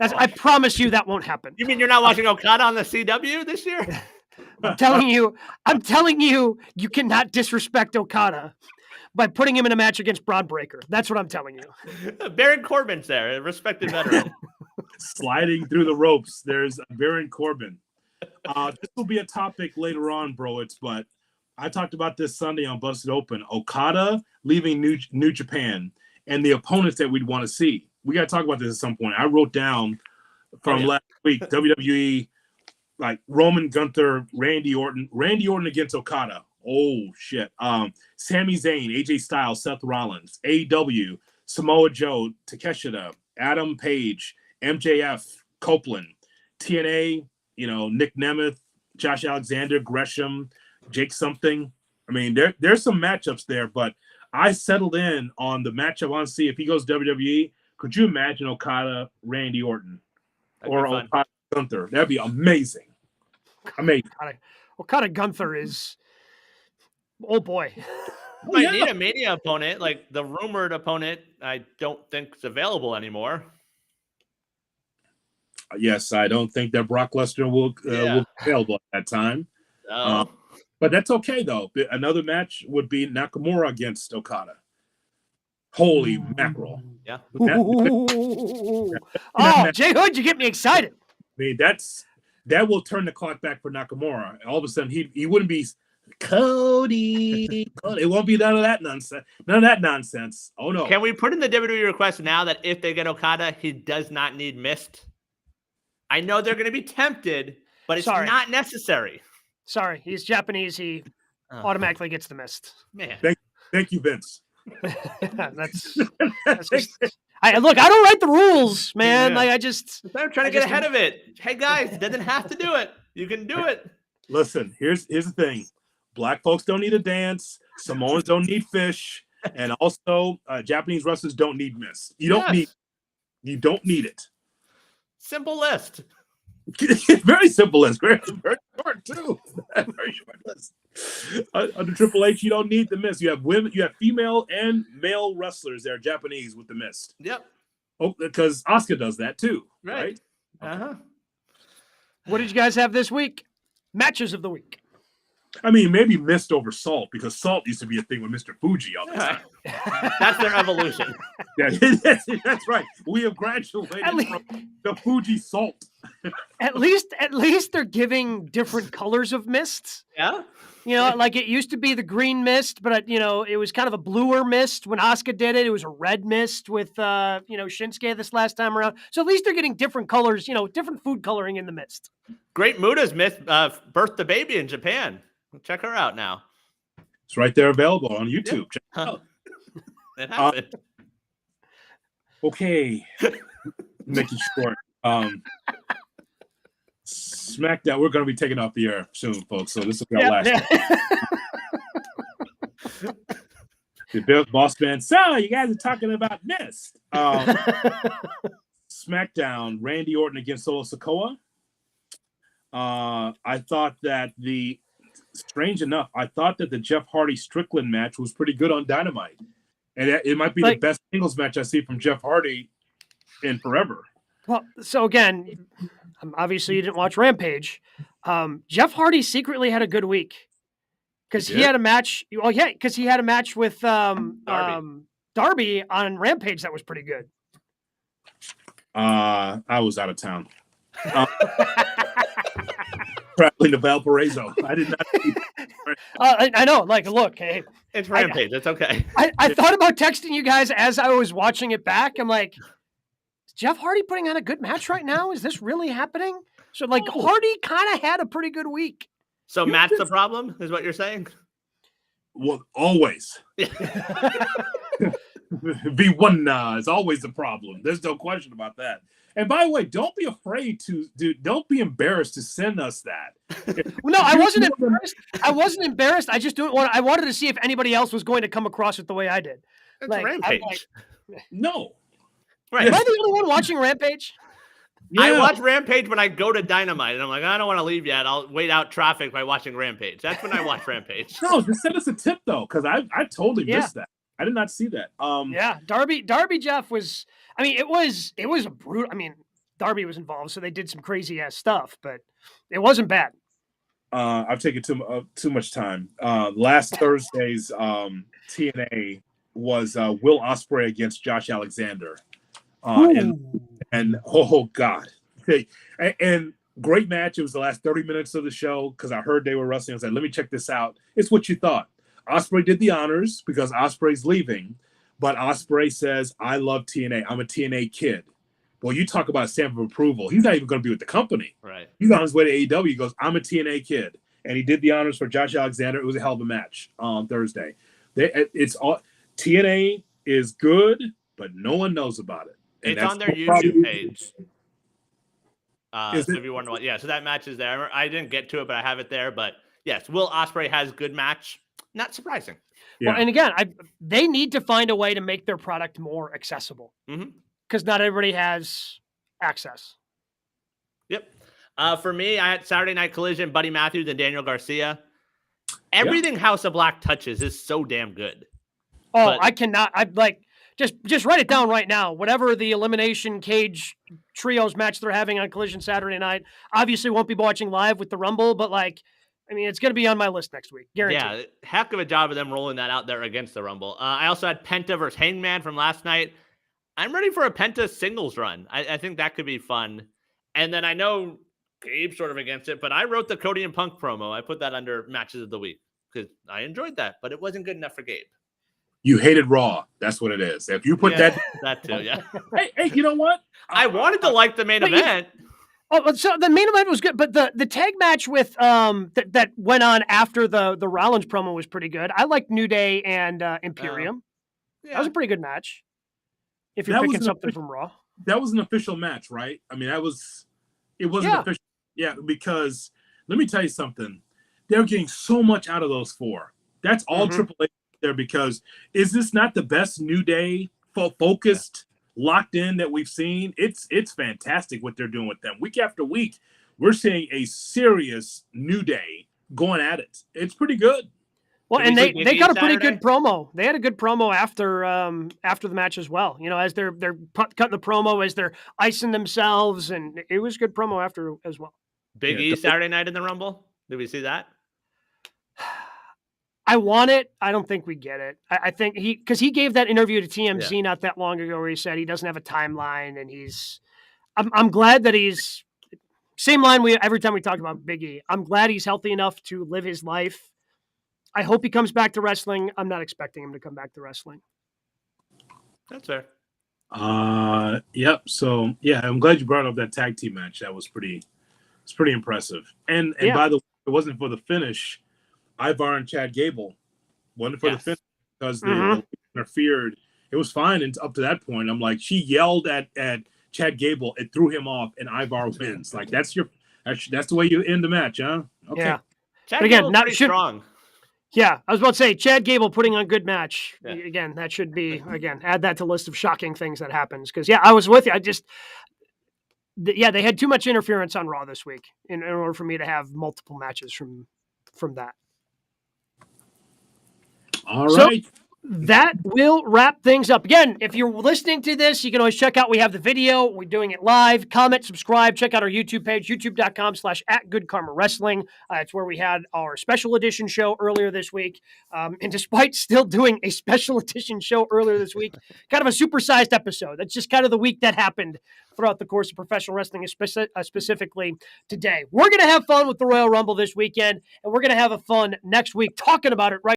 I promise you that won't happen. You mean you're not watching Okada on the CW this year? I'm telling you, you cannot disrespect Okada by putting him in a match against Braun Breaker. That's what I'm telling you. Baron Corbin's there, a respected veteran. Sliding through the ropes. There's Baron Corbin. This will be a topic later on, but I talked about this Sunday on Busted Open. Okada leaving New Japan and the opponents that we'd want to see. We got to talk about this at some point. I wrote down from last week, WWE, like Roman, Gunther, Randy Orton against Okada. Oh, shit. Sami Zayn, AJ Styles, Seth Rollins, AEW, Samoa Joe, Takeshita, Adam Page, MJF, Copeland, TNA, Nick Nemeth, Josh Alexander, Gresham, Jake something. I mean, there's some matchups there, but I settled in on the matchup I want to see. If he goes WWE, could you imagine Okada, Randy Orton, or Okada, Gunther? That'd be amazing. Amazing. Okada Gunther is, oh boy. Might need a Mania opponent. Like the rumored opponent, I don't think is available anymore. Yes, I don't think that Brock Lesnar will be available at that time. Oh. But that's okay, though. Another match would be Nakamura against Okada. Holy mackerel. Yeah. Jay Hood, you get me excited. I mean, that will turn the clock back for Nakamura. All of a sudden, he wouldn't be Cody. It won't be none of that nonsense. Oh, no. Can we put in the WWE request now that if they get Okada, he does not need Mist? I know they're going to be tempted, but it's not necessary. Sorry, he's Japanese. He automatically gets the Mist. Man. Thank you, Vince. that's just, I don't write the rules, man. Yeah. Like I'm trying to get ahead of it. Hey guys, it doesn't have to do it. You can do it. Listen, here's the thing. Black folks don't need a dance. Samoans don't need fish, and also Japanese wrestlers don't need Mist. You don't need it. Simple list. Very simple list. Very, very short too. Very short list. Under Triple H, you don't need the Mist. You have women, you have female and male wrestlers that are Japanese with the Mist. Yep. Oh, because Asuka does that too. Right. What did you guys have this week? Matches of the week. I mean, maybe Mist over Salt, because Salt used to be a thing with Mr. Fuji all the time. That's their evolution. Yeah, that's right. We have graduated from the Fuji Salt. At least they're giving different colors of mists. Yeah. Like it used to be the green mist, but it was kind of a bluer mist when Asuka did it. It was a red mist with Shinsuke this last time around. So at least they're getting different colors, different food coloring in the mist. Great Muda's birthed the baby in Japan. Check her out now. It's right there available on YouTube. Check it out. It happened. Okay. Make it short. SmackDown, we're going to be taking off the air soon, folks. So this will be our last. The boss man, so you guys are talking about Mist. SmackDown, Randy Orton against Solo Sikoa. I thought that strange enough, I thought that the Jeff Hardy Strickland match was pretty good on Dynamite. And it might be the best singles match I see from Jeff Hardy in forever. Well, so again, obviously you didn't watch Rampage. Jeff Hardy secretly had a good week because he had a match. Well, yeah, because he had a match with Darby on Rampage that was pretty good. I was out of town. Traveling to Valparaiso. I did not. I know. Like, look, hey, it's Rampage. It's okay. I thought about texting you guys as I was watching it back. I'm like, is Jeff Hardy putting on a good match right now? Is this really happening? So, Hardy kind of had a pretty good week. So, Matt's the problem, is what you're saying? Well, always. V1 is always the problem. There's no question about that. And by the way, don't be afraid don't be embarrassed to send us that. No, I wasn't embarrassed. I wasn't embarrassed. I just I wanted to see if anybody else was going to come across it the way I did. It's Rampage. No. Right. Am I the only one watching Rampage? Yeah. I watch Rampage when I go to Dynamite, and I'm like, I don't want to leave yet. I'll wait out traffic by watching Rampage. That's when I watch Rampage. No, just send us a tip, though, because I totally missed that. I did not see that. Yeah, Darby Jeff was. I mean, it was a brutal. I mean, Darby was involved, so they did some crazy ass stuff, but it wasn't bad. I've taken too much time. Last Thursday's TNA was Will Ospreay against Josh Alexander, and oh god, and great match. It was the last 30 minutes of the show because I heard they were wrestling. I said, "Let me check this out." It's what you thought. Ospreay did the honors because Ospreay's leaving, but Ospreay says, "I love TNA. I'm a TNA kid." Well, you talk about a stamp of approval. He's not even going to be with the company. Right. He's on his way to AEW. He goes, "I'm a TNA kid." And he did the honors for Josh Alexander. It was a hell of a match on Thursday. It's all TNA is good, but no one knows about it. And it's on their YouTube page. So if you wonder what, so that match is there. I didn't get to it, but I have it there. But yes, Will Ospreay has good match. Not surprising. Yeah. Well, and again, they need to find a way to make their product more accessible because not everybody has access. Yep. For me, I had Saturday Night Collision, Buddy Matthews and Daniel Garcia. Everything House of Black touches is so damn good. Oh, I cannot. I'd like just write it down right now. Whatever the Elimination Cage trios match they're having on Collision Saturday night, obviously won't be watching live with the Rumble, but it's going to be on my list next week. Guaranteed. Yeah, heck of a job of them rolling that out there against the Rumble. I also had Penta versus Hangman from last night. I'm ready for a Penta singles run. I think that could be fun. And then I know Gabe's sort of against it, but I wrote the Cody and Punk promo. I put that under matches of the week because I enjoyed that, but it wasn't good enough for Gabe. You hated Raw. That's what it is. If you put that too, yeah. Hey, you know what? I wanted to like the main event. So the main event was good, but the tag match with that went on after the Rollins promo was pretty good. I liked New Day and Imperium. That was a pretty good match. If you're picking something from Raw, that was an official match, right? I mean, it wasn't official. Yeah, because let me tell you something. They're getting so much out of those four. That's all Triple H there because is this not the best New Day focused, locked in that we've seen? It's fantastic what they're doing with them. Week after week, we're seeing a serious New Day going at it. It's pretty good. Well, and they got a pretty good promo. They had a good promo after the match as well. You know, as they're cutting the promo, as they're icing themselves, and it was a good promo after as well. Big E Saturday night in the Rumble. Did we see that? I want it. I don't think we get it. I think because he gave that interview to TMZ not that long ago where he said he doesn't have a timeline, and I'm glad that he's same line every time we talk about Big E. I'm glad he's healthy enough to live his life. I hope he comes back to wrestling. I'm not expecting him to come back to wrestling. That's fair. Yep. So I'm glad you brought up that tag team match. That was pretty impressive. And by the way, it wasn't for the finish. Ivar and Chad Gable wasn't for the finish because they interfered. It was fine and up to that point. I'm like, she yelled at Chad Gable, it threw him off, and Ivar wins. Like that's the way you end the match, huh? Okay. Yeah. Chad Gable's not strong. Yeah, I was about to say, Chad Gable putting on a good match. Yeah. Again, that should be, add that to the list of shocking things that happens. Because, I was with you. They had too much interference on Raw this week in order for me to have multiple matches from that. All right. So, that will wrap things up. Again, if you're listening to this, you can always check out, we have the video. We're doing it live. Comment, subscribe, check out our YouTube page, youtube.com/@GoodKarmaWrestling. It's where we had our special edition show earlier this week. And despite still doing a special edition show earlier this week, kind of a supersized episode. That's just kind of the week that happened throughout the course of professional wrestling, specifically today. We're going to have fun with the Royal Rumble this weekend, and we're going to have a fun next week talking about it right